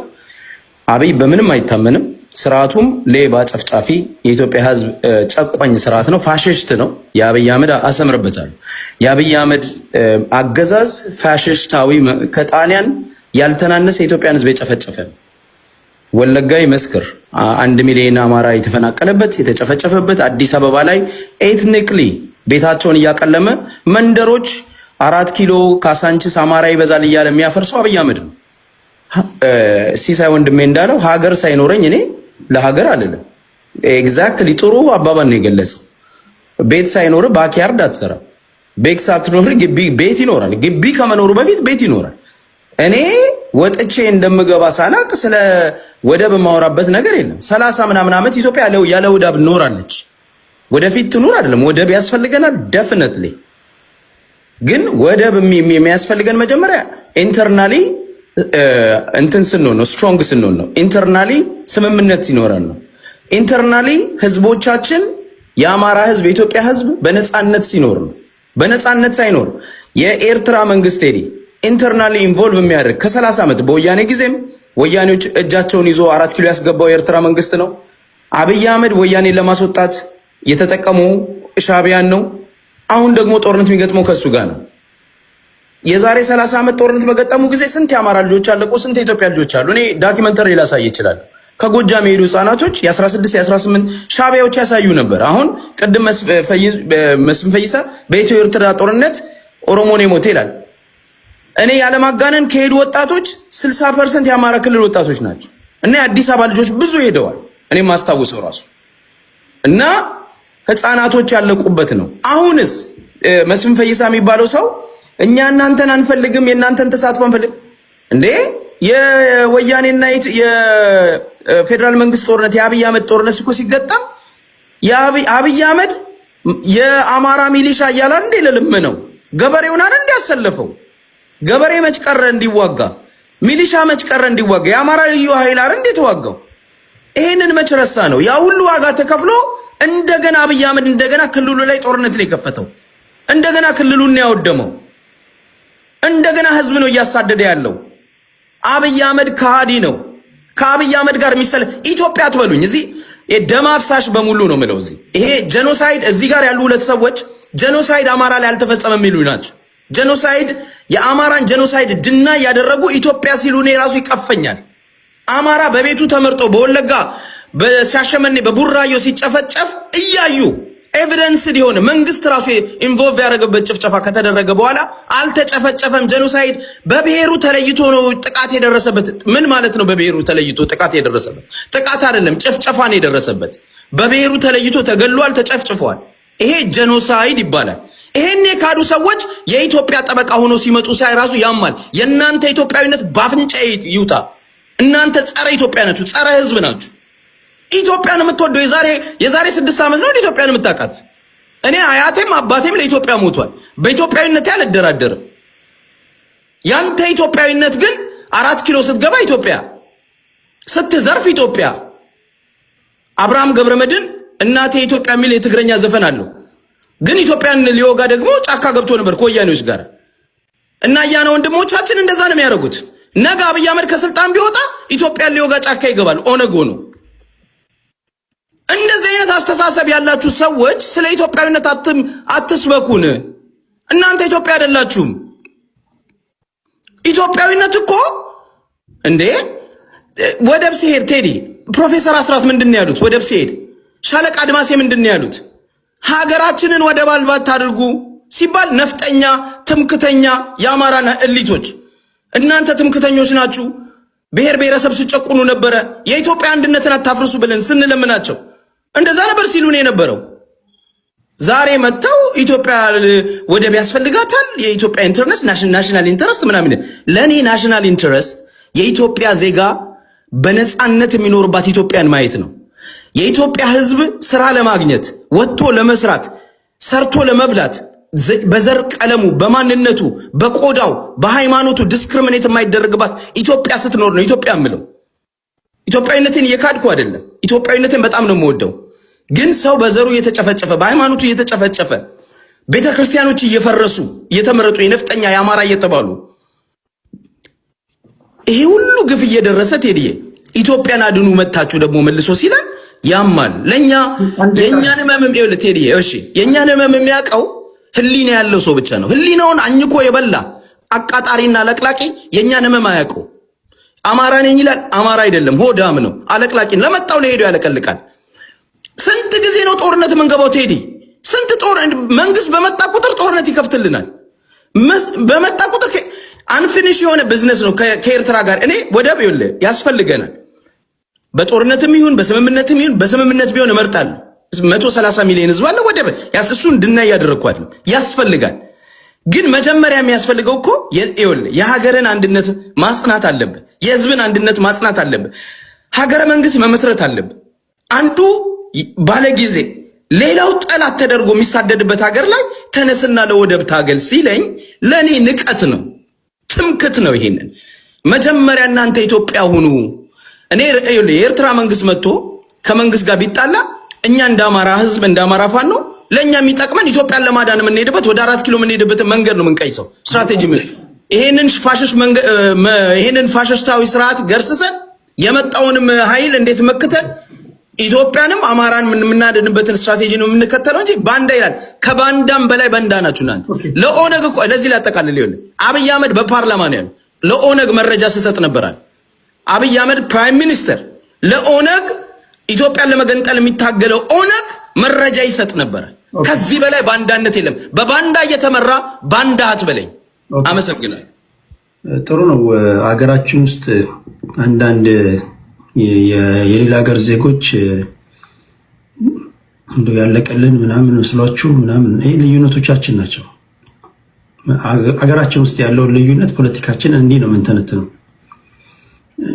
አብይ በምንም አይታመንም። ስርዓቱም ሌባ፣ ጨፍጫፊ፣ የኢትዮጵያ ሕዝብ ጨቋኝ ስርዓት ነው። ፋሽስት ነው። የአብይ አህመድ አሰምርበታል። የአብይ አህመድ አገዛዝ ፋሽስታዊ፣ ከጣሊያን ያልተናነሰ የኢትዮጵያን ሕዝብ የጨፈጨፈ ወለጋ ይመስክር። 1 ሚሊዮን አማራ የተፈናቀለበት የተጨፈጨፈበት፣ አዲስ አበባ ላይ ኤትኒክሊ ቤታቸውን እያቀለመ መንደሮች 4 ኪሎ ካሳንቺስ አማራ ይበዛል እያለ የሚያፈርሰው አብይ አህመድ ነው። ሲሳይ ወንድሜ እንዳለው ሀገር ሳይኖረኝ እኔ ለሀገር አልልም። ኤግዛክትሊ ጥሩ አባባል ነው የገለጸው። ቤት ሳይኖር ባክያርድ አትሰራ። ቤት ሳትኖር ቤት ይኖራል። ግቢ ከመኖሩ በፊት ቤት ይኖራል። እኔ ወጥቼ እንደምገባ ሳላቅ ስለ ወደብ የማወራበት ነገር የለም። 30 ምናምን ዓመት ኢትዮጵያ ያለ ወደብ ኖራለች። ወደፊት ትኑር አይደለም፣ ወደብ ያስፈልገናል ዴፊኒትሊ። ግን ወደብ የሚያስፈልገን መጀመሪያ ኢንተርናሊ እንትን ስንሆን ነው፣ ስትሮንግ ስንሆን ነው። ኢንተርናሊ ስምምነት ሲኖረን ነው። ኢንተርናሊ ህዝቦቻችን የአማራ ህዝብ የኢትዮጵያ ህዝብ በነጻነት ሲኖር ነው። በነጻነት ሳይኖር የኤርትራ መንግስት ኢንተርናሊ ኢንቮልቭ የሚያደርግ ከ30 ዓመት በወያኔ ጊዜም ወያኔዎች እጃቸውን ይዞ 4 ኪሎ ያስገባው የኤርትራ መንግስት ነው። አብይ አህመድ ወያኔን ለማስወጣት የተጠቀሙ ሻዕቢያን ነው። አሁን ደግሞ ጦርነት የሚገጥመው ከሱ ጋር ነው። የዛሬ 30 ዓመት ጦርነት በገጠሙ ጊዜ ስንት የአማራ ልጆች አለቁ፣ ስንት የኢትዮጵያ ልጆች አሉ። እኔ ዶክመንተሪ ላሳይ ይችላል። ከጎጃም የሄዱ ህፃናቶች የ16 የ18 ሻዕቢያዎች ያሳዩ ነበር። አሁን ቅድም መስፍን ፈይሳ በኢትዮ ኤርትራ ጦርነት ኦሮሞን የሞተ ይላል። እኔ ያለማጋነን ከሄዱ ወጣቶች 60% የአማራ ክልል ወጣቶች ናቸው እና የአዲስ አበባ ልጆች ብዙ ሄደዋል። እኔ ማስታውሰው ራሱ እና ህፃናቶች ያለቁበት ነው። አሁንስ መስፍን ፈይሳ የሚባለው ሰው እኛ እናንተን አንፈልግም፣ የእናንተን ተሳትፎ አንፈልግም እንዴ? የወያኔና የፌደራል መንግስት ጦርነት የአብይ አህመድ ጦርነት እኮ ሲገጠም የአብይ አህመድ የአማራ ሚሊሻ እያላል እንዴ ለልመነው ገበሬውን አይደል እንዲያሰለፈው? ገበሬ መች ቀረ እንዲዋጋ? ሚሊሻ መች ቀረ እንዲዋጋ? የአማራ ልዩ ኃይል አይደል እንዴ ተዋጋው? ይሄንን መች ረሳ ነው? ያ ሁሉ ዋጋ ተከፍሎ እንደገና አብይ አህመድ እንደገና ክልሉ ላይ ጦርነት ላይ ከፈተው። እንደገና ክልሉን ነው ያወደመው። እንደገና ህዝብ ነው እያሳደደ ያለው። አብይ አህመድ ከሃዲ ነው። ከአብይ አህመድ ጋር የሚሰለ ኢትዮጵያ አትበሉኝ። እዚህ ደም አፍሳሽ በሙሉ ነው የምለው። እዚህ ይሄ ጄኖሳይድ እዚህ ጋር ያሉ ሁለት ሰዎች ጄኖሳይድ አማራ ላይ አልተፈጸመም የሚሉ ናቸው። ጄኖሳይድ የአማራን ጄኖሳይድ ድና ያደረጉ ኢትዮጵያ ሲሉ እኔ ራሱ ይቀፈኛል። አማራ በቤቱ ተመርጦ በወለጋ በሻሸመኔ በቡራዮ ሲጨፈጨፍ እያዩ ኤቪደንስ ሊሆን መንግስት ራሱ ኢንቮልቭ ያደረገበት ጭፍጨፋ ከተደረገ በኋላ አልተጨፈጨፈም። ጄኖሳይድ በብሔሩ ተለይቶ ነው ጥቃት የደረሰበት። ምን ማለት ነው? በብሔሩ ተለይቶ ጥቃት የደረሰበት ጥቃት አይደለም፣ ጭፍጨፋ ነው የደረሰበት። በብሔሩ ተለይቶ ተገሏል፣ ተጨፍጭፏል። ይሄ ጄኖሳይድ ይባላል። ይሄን የካዱ ሰዎች የኢትዮጵያ ጠበቃ ሆኖ ሲመጡ ሳይ ራሱ ያማል። የእናንተ ኢትዮጵያዊነት ባፍንጫ ይውጣ። እናንተ ጸረ ኢትዮጵያ ናችሁ፣ ጸረ ህዝብ ናችሁ። ኢትዮጵያን የምትወደው የዛሬ 6 ዓመት ነው ኢትዮጵያን የምታውቃት። እኔ አያቴም አባቴም ለኢትዮጵያ ሞቷል። በኢትዮጵያዊነት አልደራደርም። ያንተ ኢትዮጵያዊነት ግን 4 ኪሎ ስትገባ ኢትዮጵያ፣ ስትዘርፍ ኢትዮጵያ። አብርሃም ገብረመድህን እናቴ ኢትዮጵያ የሚል የትግረኛ ዘፈን አለው። ግን ኢትዮጵያን ሊወጋ ደግሞ ጫካ ገብቶ ነበር ከወያኔዎች ጋር እና ያና ወንድሞቻችን እንደዛ ነው የሚያደርጉት። ነገ አብይ አህመድ ከስልጣን ቢወጣ ኢትዮጵያን ሊወጋ ጫካ ይገባል። ኦነግ ሆኖ እንደዚህ አይነት አስተሳሰብ ያላችሁ ሰዎች ስለ ኢትዮጵያዊነት አትስበኩን። እናንተ ኢትዮጵያ አይደላችሁም። ኢትዮጵያዊነት እኮ እንዴ ወደብ ሲሄድ ቴዲ ፕሮፌሰር አስራት ምንድን ነው ያሉት? ወደብ ሲሄድ ሻለቃ አድማሴ ምንድን ነው ያሉት? ሀገራችንን ወደብ አልባ ታድርጉ ሲባል ነፍጠኛ፣ ትምክተኛ የአማራ እሊቶች እናንተ ትምክተኞች ናችሁ። ብሔር ብሔረሰብ ሲጨቁኑ ነበረ። የኢትዮጵያ አንድነትን አታፍርሱ ብለን ስንለምናቸው እንደዛ ነበር ሲሉን የነበረው። ዛሬ መጥተው ኢትዮጵያ ወደብ ያስፈልጋታል፣ የኢትዮጵያ ኢንተረስት ናሽናል ኢንተረስት ምናምን። ለኔ ናሽናል ኢንተረስት የኢትዮጵያ ዜጋ በነጻነት የሚኖርባት ኢትዮጵያን ማየት ነው። የኢትዮጵያ ሕዝብ ስራ ለማግኘት ወጥቶ ለመስራት ሰርቶ ለመብላት በዘር ቀለሙ፣ በማንነቱ፣ በቆዳው፣ በሃይማኖቱ ዲስክሪሚኔት የማይደረግባት ኢትዮጵያ ስትኖር ነው ኢትዮጵያ የምለው። ኢትዮጵያዊነትን እየካድኩ አይደለም። ኢትዮጵያዊነትን በጣም ነው የምወደው። ግን ሰው በዘሩ እየተጨፈጨፈ በሃይማኖቱ እየተጨፈጨፈ ቤተክርስቲያኖች እየፈረሱ እየተመረጡ የነፍጠኛ የአማራ እየተባሉ ይሄ ሁሉ ግፍ እየደረሰ ቴዲዬ ኢትዮጵያን አድኑ መታችሁ ደግሞ መልሶ ሲላል ያማል። ለኛ የኛን ህመም ቴዲዬ እሺ፣ የኛን ህመም የሚያውቀው ህሊና ያለው ሰው ብቻ ነው። ህሊናውን አኝኮ የበላ አቃጣሪና ለቅላቂ የኛን ህመም አያውቀው። አማራ ነኝ ይላል፣ አማራ አይደለም፣ ሆዳም ነው። አለቅላቂን ለመጣው ለሄዱ ያለቀልቃል። ስንት ጊዜ ነው ጦርነት የምንገባው ቴዲ? ስንት መንግስት በመጣ ቁጥር ጦርነት ይከፍትልናል። በመጣ ቁጥር አንፊኒሽ የሆነ ቢዝነስ ነው ከኤርትራ ጋር። እኔ ወደብ ይኸውልህ ያስፈልገናል። በጦርነትም ይሁን በስምምነትም ይሁን በስምምነት ቢሆን እመርጣለሁ። 130 ሚሊዮን ህዝብ አለ። ወደብ እሱ እንድናይ ያደረኩ አይደል? ያስፈልጋል። ግን መጀመሪያ የሚያስፈልገው እኮ ይኸውልህ የሀገርን አንድነት ማጽናት አለብህ። የህዝብን አንድነት ማጽናት አለብህ። ሀገረ መንግስት መመስረት አለብህ። አንዱ ባለጊዜ ሌላው ጠላት ተደርጎ የሚሳደድበት ሀገር ላይ ተነስና ለወደብ ታገል ሲለኝ ለኔ ንቀት ነው፣ ትምክት ነው። ይሄንን መጀመሪያ እናንተ ኢትዮጵያ ሁኑ። እኔ የኤርትራ መንግስት መጥቶ ከመንግስት ጋር ቢጣላ እኛ እንደ አማራ ህዝብ እንደ አማራ ፋኖ ለኛ የሚጠቅመን ኢትዮጵያን ለማዳን የምንሄድበት ወደ 4 ኪሎ የምንሄድበት መንገድ ነው የምንቀይሰው ስትራቴጂ ምን ይሄንን ፋሽስታዊ ስርዓት ገርስሰን የመጣውንም ኃይል እንዴት መክተል ኢትዮጵያንም አማራን የምናድንበትን ስትራቴጂ ነው የምንከተለው እንጂ ባንዳ ይላል። ከባንዳም በላይ ባንዳ ናችሁ እናንተ። ለኦነግ እኮ ለዚህ ላጠቃልል ይሆን አብይ አህመድ በፓርላማ ነው ያለው። ለኦነግ መረጃ ሲሰጥ ነበራል። አብይ አህመድ ፕራይም ሚኒስተር ለኦነግ ኢትዮጵያን ለመገንጠል የሚታገለው ኦነግ መረጃ ይሰጥ ነበር። ከዚህ በላይ ባንዳነት የለም። በባንዳ እየተመራ ባንዳ አትበለኝ። አመሰግናለሁ። ጥሩ ነው። አገራችን ውስጥ አንዳንድ የሌላ ሀገር ዜጎች እንደው ያለቀልን ምናምን መስሏችሁ ምናምን ይሄ ልዩነቶቻችን ናቸው። አገራችን ውስጥ ያለውን ልዩነት ፖለቲካችን እንዲህ ነው የምንተነትነው።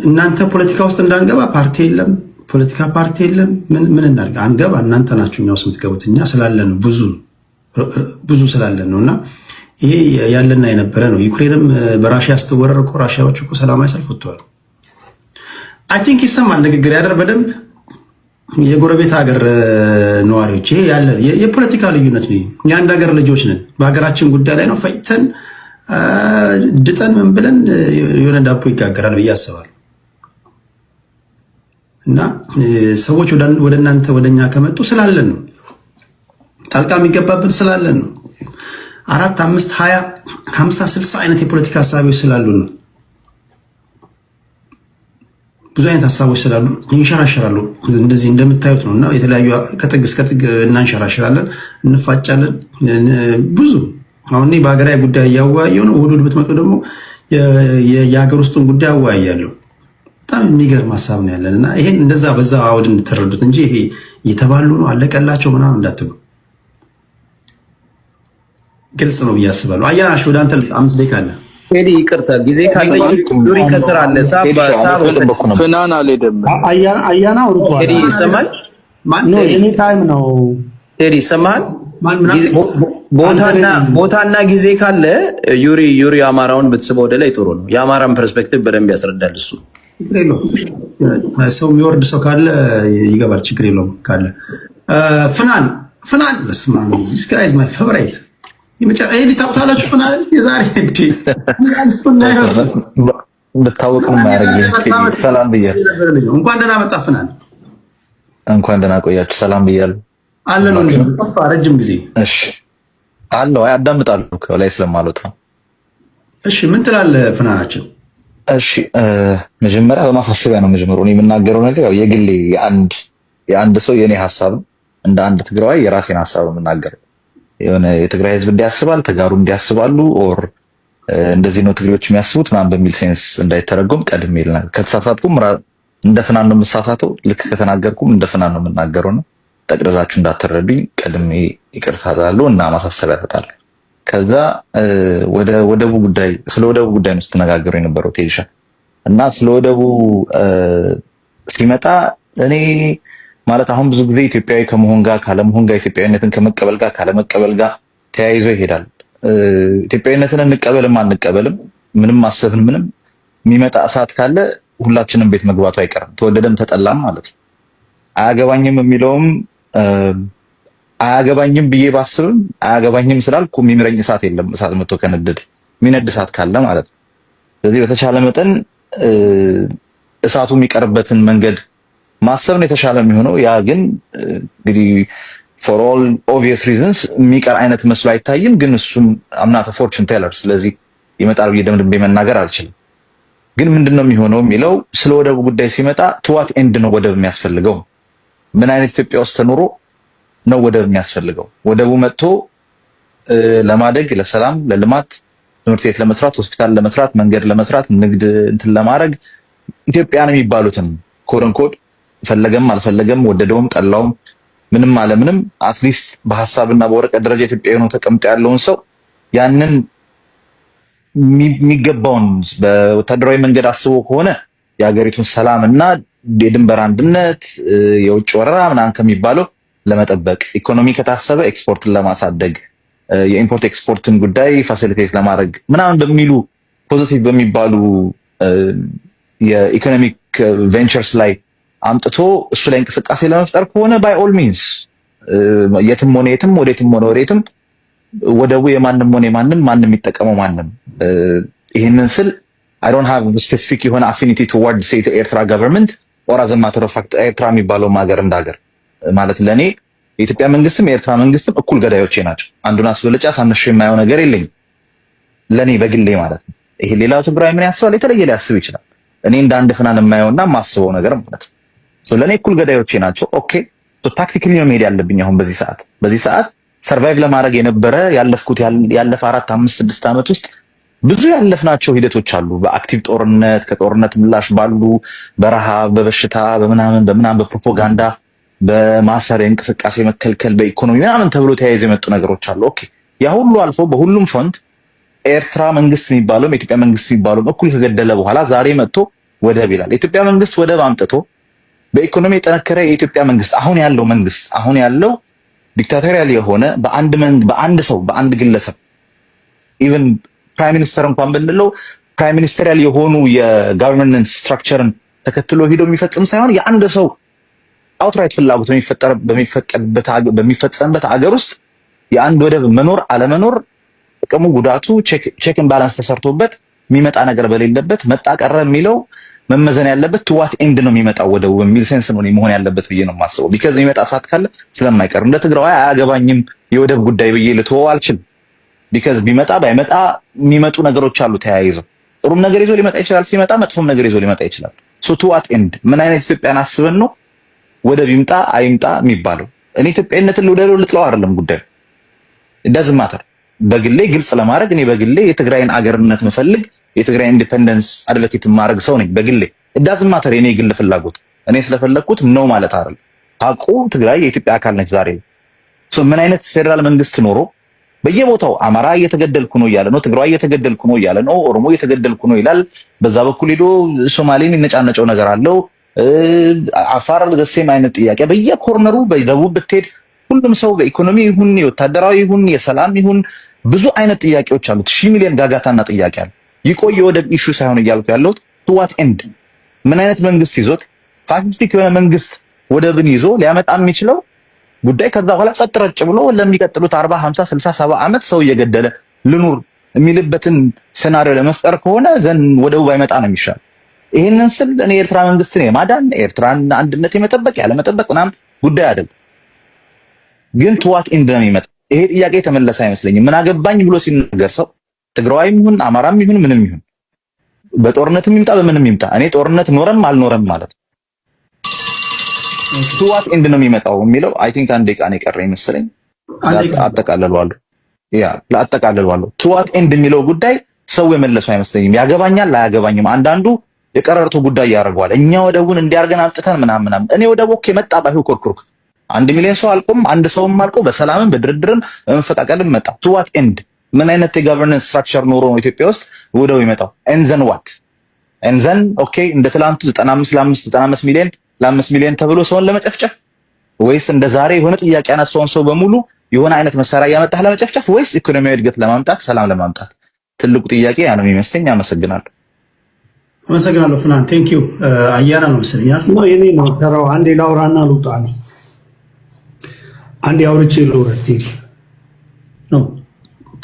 እናንተ ፖለቲካ ውስጥ እንዳንገባ ፓርቲ የለም፣ ፖለቲካ ፓርቲ የለም። ምን እናድርግ? አንገባ። እናንተ ናችሁ እኛ ውስጥ የምትገቡት። እኛ ስላለን ነው ብዙ ስላለን ነውና ይሄ ያለና የነበረ ነው። ዩክሬንም በራሽያ ስትወረር እኮ ራሽያዎች እኮ ሰላማዊ ሰልፍ ወጥተዋል። አይ ቲንክ ይሰማል ንግግር ያደር በደንብ የጎረቤት ሀገር ነዋሪዎች ይሄ ያለ የፖለቲካ ልዩነት ነው። የአንድ ሀገር ልጆች ነን። በሀገራችን ጉዳይ ላይ ነው ፈይተን ድጠን ምን ብለን የሆነ ዳቦ ይጋገራል ብዬ አስባለሁ። እና ሰዎች ወደ እናንተ ወደኛ ከመጡ ስላለን ነው። ጣልቃ የሚገባብን ስላለን ነው። 4 5 20 50 60 አይነት የፖለቲካ ሀሳቦች ስላሉ ነው። ብዙ አይነት ሀሳቦች ስላሉ ይንሸራሸራሉ። እንደዚህ እንደምታዩት ነውና የተለያዩ ከጥግ እስከ ጥግ እናንሸራሸራለን፣ እንፋጫለን። ብዙ አሁን በሀገራዊ ጉዳይ እያወያየሁ ነው። እሑድ ብትመጡ ደግሞ የሀገር ውስጡን ጉዳይ አወያያለሁ። በጣም የሚገርም ሀሳብ ነው ያለን እና ይሄን እንደዛ በዛ አውድ እንድትረዱት እንጂ ይሄ እየተባሉ ነው አለቀላቸው ምናምን እንዳትሉ። ግልጽ ነው ብዬ አስባለሁ። አያናሽ ወደ አንተ 5 ደቂቃ አለ። ቴዲ ይቅርታ ጊዜ ካለ ዱሪ ከስራ አለ ፍናን አልሄድም። አያና አውርቷል። ቴዲ ይሰማል? ማን ነው? ኤኒ ታይም ነው። ቴዲ ይሰማል? ቦታና ጊዜ ካለ ዩሪ አማራውን ብትስበው ወደ ላይ ጥሩ ነው። የአማራን ፐርስፔክቲቭ በደንብ ያስረዳል እሱ። ሰው የሚወርድ ሰው ካለ ይገባል። ችግር የለውም ካለ ፍናን በስመ አብ this guy is my favorite ይሄ ታውቃላችሁ። ፍናን የዛሬ ብታወቅ ነው ማያደርግ። ሰላም ብያለሁ። እንኳን ደህና መጣ ፍናን። እንኳን ደህና ቆያችሁ። ሰላም ብያለሁ። አለ ነው ጠፋ ረጅም ጊዜ። እሺ አለው አዳምጣለሁ ከላይ ስለማልወጣ። እሺ ምን ትላለህ ፍናናችን? እሺ መጀመሪያ በማሳሰቢያ ነው መጀመሩ። እኔ የምናገረው ነገር ያው የግሌ የአንድ ሰው የኔ ሐሳብ እንደ አንድ ትግራዋይ የራሴን ሐሳብ ነው የምናገረው። የሆነ የትግራይ ህዝብ እንዲያስባል ተጋሩ እንዲያስባሉ ኦር እንደዚህ ነው ትግሬዎች የሚያስቡት ምናምን በሚል ሴንስ እንዳይተረጎም ቀድሜ ይልናል። ከተሳሳትኩም እንደ ፍናን ነው የምሳሳተው፣ ልክ ከተናገርኩም እንደ ፍናን ነው የምናገረው ነው። ጠቅደዛችሁ እንዳትረዱኝ ቀድሜ ይቅርታ እላለሁ እና ማሳሰቢያ እሰጣለሁ። ከዛ ወደቡ ጉዳይ ስለ ወደቡ ጉዳይ ነው ስትነጋገሩ የነበረው ቴዲሻ እና ስለ ወደቡ ሲመጣ እኔ ማለት አሁን ብዙ ጊዜ ኢትዮጵያዊ ከመሆን ጋር ካለመሆን ጋር ኢትዮጵያዊነትን ከመቀበል ጋር ካለመቀበል ጋር ተያይዞ ይሄዳል። ኢትዮጵያዊነትን እንቀበልም አንቀበልም ምንም ማሰብን ምንም የሚመጣ እሳት ካለ ሁላችንም ቤት መግባቱ አይቀርም፣ ተወደደም ተጠላም ማለት ነው። አያገባኝም የሚለውም አያገባኝም ብዬ ባስብም አያገባኝም ስላልኩ የሚምረኝ እሳት የለም። እሳት መጥቶ ከነደደ የሚነድ እሳት ካለ ማለት ነው። ስለዚህ በተቻለ መጠን እሳቱ የሚቀርበትን መንገድ ማሰብ ነው የተሻለ የሚሆነው። ያ ግን እንግዲህ for all obvious reasons የሚቀር አይነት መስሎ አይታይም። ግን እሱን I'm not a fortune teller ስለዚህ ይመጣል ብዬ ደምድሜ መናገር አልችልም። ግን ምንድነው የሚሆነው የሚለው ስለ ወደቡ ጉዳይ ሲመጣ to what end ነው ወደብ የሚያስፈልገው? ምን አይነት ኢትዮጵያ ውስጥ ተኖሮ ነው ወደብ የሚያስፈልገው? ወደቡ መጥቶ ለማደግ፣ ለሰላም፣ ለልማት፣ ትምህርት ቤት ለመስራት፣ ሆስፒታል ለመስራት፣ መንገድ ለመስራት፣ ንግድ እንትን ለማድረግ ኢትዮጵያን የሚባሉትን ኮድ ፈለገም አልፈለገም ወደደውም ጠላውም ምንም አለምንም አትሊስት በሐሳብና በወረቀት ደረጃ ኢትዮጵያ ሆኖ ተቀምጦ ያለውን ሰው ያንን የሚገባውን በወታደራዊ መንገድ አስቦ ከሆነ የሀገሪቱን ሰላምና የድንበር አንድነት የውጭ ወረራ ምናምን ከሚባለው ለመጠበቅ ኢኮኖሚ ከታሰበ ኤክስፖርትን ለማሳደግ የኢምፖርት ኤክስፖርትን ጉዳይ ፋሲሊቴት ለማድረግ ምናምን በሚሉ ፖዚቲቭ በሚባሉ የኢኮኖሚክ ቬንቸርስ ላይ አምጥቶ እሱ ላይ እንቅስቃሴ ለመፍጠር ከሆነ ባይ ኦል ሚንስ የትም ሆነ የትም ወዴትም ሆነ ወዴትም ወደቡ የማንም ሆነ ማንም የሚጠቀመው ማንም ይሄንን ስል I don't have specific የሆነ affinity toward say the ኤርትራ government or as a matter of fact ኤርትራ የሚባለው ሀገር እንዳገር ማለት ለኔ የኢትዮጵያ መንግስትም የኤርትራ መንግስትም እኩል ገዳዮቼ ናቸው። አንዱን አስበልጬ አሳንሼ የማየው ነገር የለኝም ለኔ በግሌ ማለት ነው። ይሄ ሌላው ትግራይ ምን ያስባል የተለየ ሊያስብ ይችላል። እኔ እንደ አንድ ፍናን የማየውና ማስበው ነገር ማለት ነው። ሶ ለኔ እኩል ገዳዮቼ ናቸው። ኦኬ ሶ ታክቲካሊ ነው መሄድ ያለብኝ አሁን በዚህ ሰዓት ሰርቫይቭ ለማድረግ የነበረ ያለፍኩት ያለፈ 4 5 6 ዓመት ውስጥ ብዙ ያለፍናቸው ሂደቶች አሉ። በአክቲቭ ጦርነት ከጦርነት ምላሽ ባሉ በረሃብ በበሽታ በምናምን በፕሮፓጋንዳ በማሰር እንቅስቃሴ መከልከል በኢኮኖሚ ምናምን ተብሎ ተያይዘ የመጡ ነገሮች አሉ። ኦኬ ያ ሁሉ አልፎ በሁሉም ፍሮንት ኤርትራ መንግስት የሚባለው የኢትዮጵያ መንግስት የሚባለው እኩል ከገደለ በኋላ ዛሬ መጥቶ ወደብ ይላል። የኢትዮጵያ መንግስት ወደብ አምጥቶ በኢኮኖሚ የጠነከረ የኢትዮጵያ መንግስት አሁን ያለው ዲክታቶሪያል የሆነ በአንድ ሰው በአንድ ግለሰብ ኢቭን ፕራይም ሚኒስተር እንኳን ብንለው ፕራይም ሚኒስተሪያል የሆኑ የጋቨርናንስ ስትራክቸርን ተከትሎ ሄዶ የሚፈጽም ሳይሆን የአንድ ሰው አውትራይት ፍላጎት በሚፈጸምበት ሀገር ውስጥ የአንድ ወደብ መኖር አለመኖር ጥቅሙ ጉዳቱ ቼክን ባላንስ ተሰርቶበት የሚመጣ ነገር በሌለበት መጣ ቀረ የሚለው መመዘን ያለበት to what end ነው የሚመጣው ወደቡ በሚል ሴንስ ነው መሆን ያለበት ብዬ ነው የማስበው። ቢካዝ የሚመጣ ሰዓት ካለ ስለማይቀር እንደ ትግራይ አያገባኝም የወደብ ጉዳይ ብዬ ልተወው አልችልም። ቢካዝ ቢመጣ ባይመጣ የሚመጡ ነገሮች አሉ ተያይዘው ጥሩም ነገር ይዞ ሊመጣ ይችላል፣ ሲመጣ መጥፎም ነገር ይዞ ሊመጣ ይችላል። so to what end ምን አይነት ኢትዮጵያን አስበን ነው ወደብ ይምጣ አይምጣ የሚባለው? እኔ ኢትዮጵያነትን ልጥለው አይደለም ጉዳዩ it doesn't matter። በግሌ ግልጽ ለማድረግ እኔ በግሌ የትግራይን አገርነት መፈልግ የትግራይ ኢንዲፔንደንስ አድቮኬት ማድረግ ሰው ነኝ በግሌ it doesn't matter። የኔ ግል ፍላጎት እኔ ስለፈለኩት ነው ማለት አይደለም። አቁ ትግራይ የኢትዮጵያ አካል ነች ዛሬ። ምን አይነት ፌደራል መንግስት ኖሮ በየቦታው አማራ እየተገደልኩ ነው እያለ ነው፣ ትግራይ እየተገደልኩ ነው እያለ ነው፣ ኦሮሞ እየተገደልኩ ነው ይላል። በዛ በኩል ሄዶ ሶማሌን የሚነጫነጨው ነገር አለው። አፋር ደሴም አይነት ጥያቄ በየኮርነሩ በደቡብ ብትሄድ ሁሉም ሰው በኢኮኖሚ ይሁን የወታደራዊ ይሁን የሰላም ይሁን ብዙ አይነት ጥያቄዎች አሉት። 1 ሚሊዮን ጋጋታና ጥያቄ አለ። ይቆይ ወደ ኢሹ ሳይሆን እያልኩ ያለሁት to what end ምን አይነት መንግስት ይዞት ፋሽስቲክ የሆነ መንግስት ወደብን ይዞ ሊያመጣ የሚችለው ጉዳይ ከዛ በኋላ ጸጥ ረጭ ብሎ ለሚቀጥሉት 40 50 60 70 ዓመት ሰው እየገደለ ልኑር የሚልበትን ሴናሪዮ ለመፍጠር ከሆነ ዘን ወደቡ ባይመጣ ነው የሚሻል። ይሄንን ስል እኔ ኤርትራ መንግስትን የማዳን ኤርትራን አንድነት የመጠበቅ ያለ መጠበቅ ምናምን ጉዳይ አይደለም። ግን to what end ነው የሚመጣ? ይሄ ጥያቄ ተመለሰ አይመስለኝም። ምን አገባኝ ብሎ ሲነገር ሰው ትግራዋይም ይሁን አማራም ይሁን ምንም ይሁን በጦርነትም ይምጣ በምንም ይምጣ እኔ ጦርነት ኖረም አልኖረም ማለት to what end ነው የሚመጣው የሚለው አይ ቲንክ አንድ ደቂቃ ነው የቀረኝ መሰለኝ። አጠቃልለዋለሁ to what end የሚለው ጉዳይ ሰው የመለሰው አይመስለኝም። ያገባኛል ላያገባኝም አንዳንዱ የቀረርቶ ጉዳይ ያደርገዋል። እኛ ወደቡን እንዲያርገን አምጥተን ምናምን እኔ ወደቡ መጣ ባይሁ ኮርኩርክ 1 ሚሊዮን ሰው አልቆም አንድ ሰውም አልቆ በሰላምም በድርድርም በመፈቃቀልም መጣ to what end ምን አይነት የጋቨርናንስ ስትራክቸር ኖሮ ነው ኢትዮጵያ ውስጥ ወደው ይመጣው? and then what and then okay እንደ ትላንቱ 95 ሚሊዮን ለ5 ሚሊዮን ተብሎ ሰውን ለመጨፍጨፍ ወይስ እንደ ዛሬ የሆነ ጥያቄ ያነሳውን ሰው በሙሉ የሆነ አይነት መሳሪያ ያመጣህ ለመጨፍጨፍ ወይስ ኢኮኖሚያዊ እድገት ለማምጣት ሰላም ለማምጣት? ትልቁ ጥያቄ ያ ነው የሚመስለኝ። አመሰግናለሁ። ፍናን ቴንክ ዩ። አያና ነው መስለኛል ነው የኔ ነው ተራው። አንዴ ላውራና ልውጣ ነው። አንዴ አውርቼ ልውረድ ነው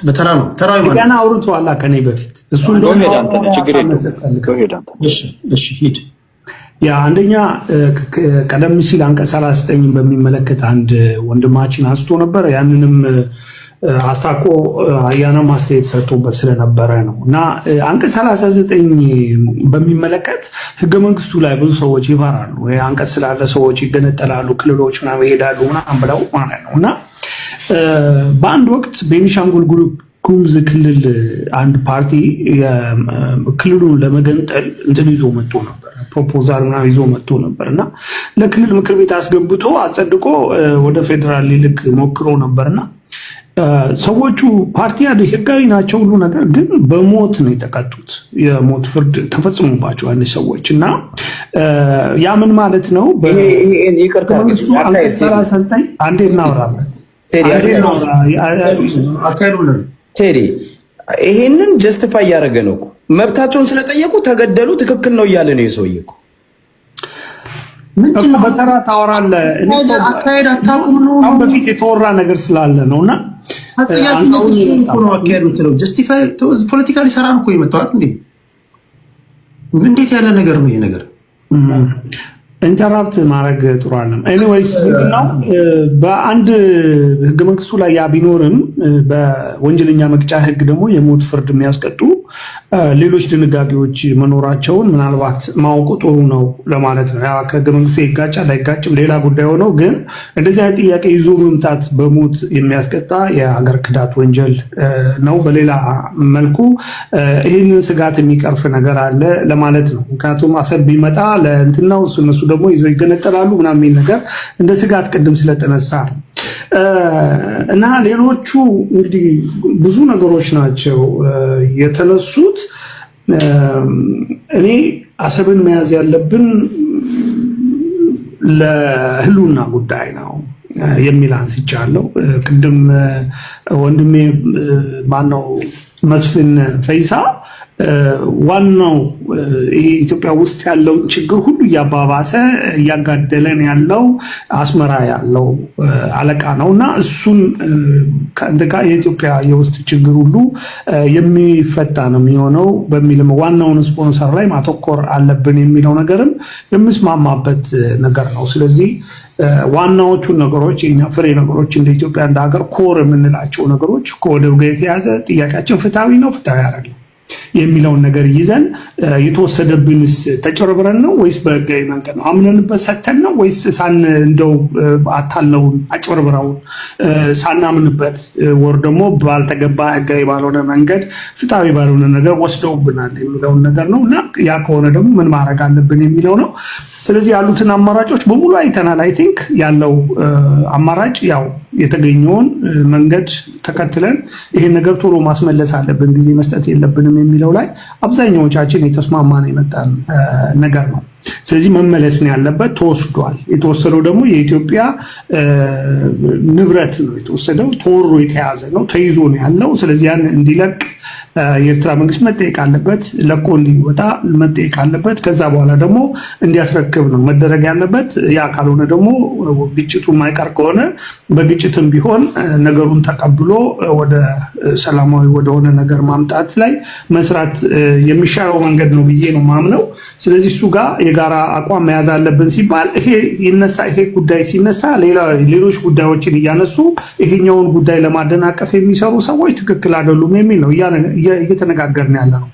በተራ ነው ተራው ማለት ገና አውርቷል ከኔ በፊት እሱ እንደሆነ ችግር የለም። እሺ ሂድ። ያ አንደኛ ቀደም ሲል አንቀጽ 39 በሚመለከት አንድ ወንድማችን አንስቶ ነበር። ያንንም አስታኮ አያና ማስተያየት ሰጥቶበት ስለነበረ ነው እና አንቀጽ 39 በሚመለከት ህገ መንግስቱ ላይ ብዙ ሰዎች ይፈራሉ። አንቀጽ ስላለ ሰዎች ይገነጠላሉ፣ ክልሎች ምናምን ይሄዳሉ ምናምን ብለው ማለት ነው እና በአንድ ወቅት ቤኒሻንጉል ጉሙዝ ክልል አንድ ፓርቲ ክልሉን ለመገንጠል እንትን ይዞ መጥቶ ነበር፣ ፕሮፖዛል ምናምን ይዞ መጥቶ ነበር እና ለክልል ምክር ቤት አስገብቶ አጸድቆ ወደ ፌዴራል ሊልክ ሞክሮ ነበርና ሰዎቹ ፓርቲ ህጋዊ ናቸው ሁሉ ነገር፣ ግን በሞት ነው የተቀጡት። የሞት ፍርድ ተፈጽሞባቸዋል ሰዎች እና ያ ምን ማለት ነው? ይቅርታ አንዴ እናወራለን ቴዲ ይሄንን ጀስቲፋይ እያደረገ ነው እኮ። መብታቸውን ስለጠየቁ ተገደሉ ትክክል ነው እያለ ነው የሰውዬ እኮ። ምንድነው በተራ ታወራለህ? አካሄድ አታውቁም ነው። አሁን በፊት የተወራ ነገር ስላለ ነውና አጽያቂነት እኮ ነው አካሄድ የምትለው። ጀስቲፋይ ፖለቲካሊ ሰራን እኮ ይመጣዋል እንዴ? እንዴት ያለ ነገር ነው ይሄ ነገር? ኢንተራፕት ማድረግ ጥሩ አይደለም። ኤኒዌይስ ምንድነው በአንድ ህገ መንግስቱ ላይ ያ ቢኖርም በወንጀለኛ መቅጫ ህግ ደግሞ የሞት ፍርድ የሚያስቀጡ ሌሎች ድንጋጌዎች መኖራቸውን ምናልባት ማወቁ ጥሩ ነው ለማለት ነው። ያ ከህገ መንግስቱ ይጋጫል አይጋጭም ሌላ ጉዳይ ሆኖ፣ ግን እንደዚህ አይነት ጥያቄ ይዞ መምጣት በሞት የሚያስቀጣ የሀገር ክዳት ወንጀል ነው። በሌላ መልኩ ይህንን ስጋት የሚቀርፍ ነገር አለ ለማለት ነው። ምክንያቱም አሰብ ቢመጣ ለእንትን ነው እነሱ ደግሞ ይዘው ይገነጠላሉ ምናምን የሚል ነገር እንደ ስጋት ቅድም ስለተነሳ ነው። እና ሌሎቹ እንግዲህ ብዙ ነገሮች ናቸው የተነሱት። እኔ አሰብን መያዝ ያለብን ለህልውና ጉዳይ ነው የሚል አንስቻለሁ። ቅድም ወንድሜ ማነው መስፍን ፈይሳ ዋናው ይሄ ኢትዮጵያ ውስጥ ያለው ችግር ሁሉ እያባባሰ እያጋደለን ያለው አስመራ ያለው አለቃ ነውና እሱን ከእንደጋ የኢትዮጵያ የውስጥ ችግር ሁሉ የሚፈታ ነው የሚሆነው በሚልም ዋናውን ስፖንሰር ላይ ማተኮር አለብን የሚለው ነገርም የምስማማበት ነገር ነው። ስለዚህ ዋናዎቹን ነገሮች የኛ ፍሬ ነገሮች እንደ ኢትዮጵያ እንደ ሀገር ኮር የምንላቸው ነገሮች ከወደብ ጋር የተያዘ ጥያቄያችን ፍትሃዊ ነው ፍትሃዊ አይደለም የሚለውን ነገር ይዘን የተወሰደብንስ ተጨረብረን ነው ወይስ በህጋዊ መንገድ ነው አምነንበት ሰተን ነው ወይስ እንደው አታለውን አጨረብራውን ሳናምንበት ወር ደግሞ ባልተገባ ህጋዊ ባልሆነ መንገድ ፍትሃዊ ባልሆነ ነገር ወስደውብናል የሚለውን ነገር ነውና ያ ከሆነ ደግሞ ምን ማድረግ አለብን የሚለው ነው። ስለዚህ ያሉትን አማራጮች በሙሉ አይተናል። አይ ቲንክ ያለው አማራጭ ያው የተገኘውን መንገድ ተከትለን ይሄን ነገር ቶሎ ማስመለስ አለብን፣ ጊዜ መስጠት የለብንም የሚለው ላይ አብዛኛዎቻችን የተስማማን የመጣን ነገር ነው። ስለዚህ መመለስ ነው ያለበት። ተወስዷል። የተወሰደው ደግሞ የኢትዮጵያ ንብረት ነው። የተወሰደው ተወሮ የተያዘ ነው፣ ተይዞ ነው ያለው። ስለዚህ ያን እንዲለቅ የኤርትራ መንግስት መጠየቅ አለበት፣ ለቆ እንዲወጣ መጠየቅ አለበት። ከዛ በኋላ ደግሞ እንዲያስረክብ ነው መደረግ ያለበት። ያ ካልሆነ ደግሞ ግጭቱ የማይቀር ከሆነ በግጭትም ቢሆን ነገሩን ተቀብሎ ወደ ሰላማዊ ወደሆነ ነገር ማምጣት ላይ መስራት የሚሻለው መንገድ ነው ብዬ ነው ማምነው። ስለዚህ እሱ ጋር የጋራ አቋም መያዝ አለብን ሲባል ይሄ ጉዳይ ሲነሳ ሌሎች ጉዳዮችን እያነሱ ይሄኛውን ጉዳይ ለማደናቀፍ የሚሰሩ ሰዎች ትክክል አይደሉም የሚል ነው እየተነጋገርን ያለ ነው።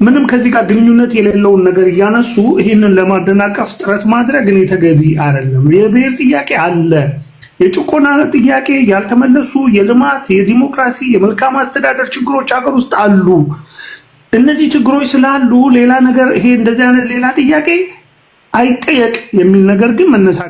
ምንም ከዚህ ጋር ግንኙነት የሌለውን ነገር እያነሱ ይህንን ለማደናቀፍ ጥረት ማድረግ እኔ ተገቢ አይደለም። የብሔር ጥያቄ አለ፣ የጭቆና ጥያቄ ያልተመለሱ የልማት፣ የዲሞክራሲ፣ የመልካም አስተዳደር ችግሮች ሀገር ውስጥ አሉ። እነዚህ ችግሮች ስላሉ ሌላ ነገር ይሄ እንደዚህ አይነት ሌላ ጥያቄ አይጠየቅ የሚል ነገር ግን መነሳት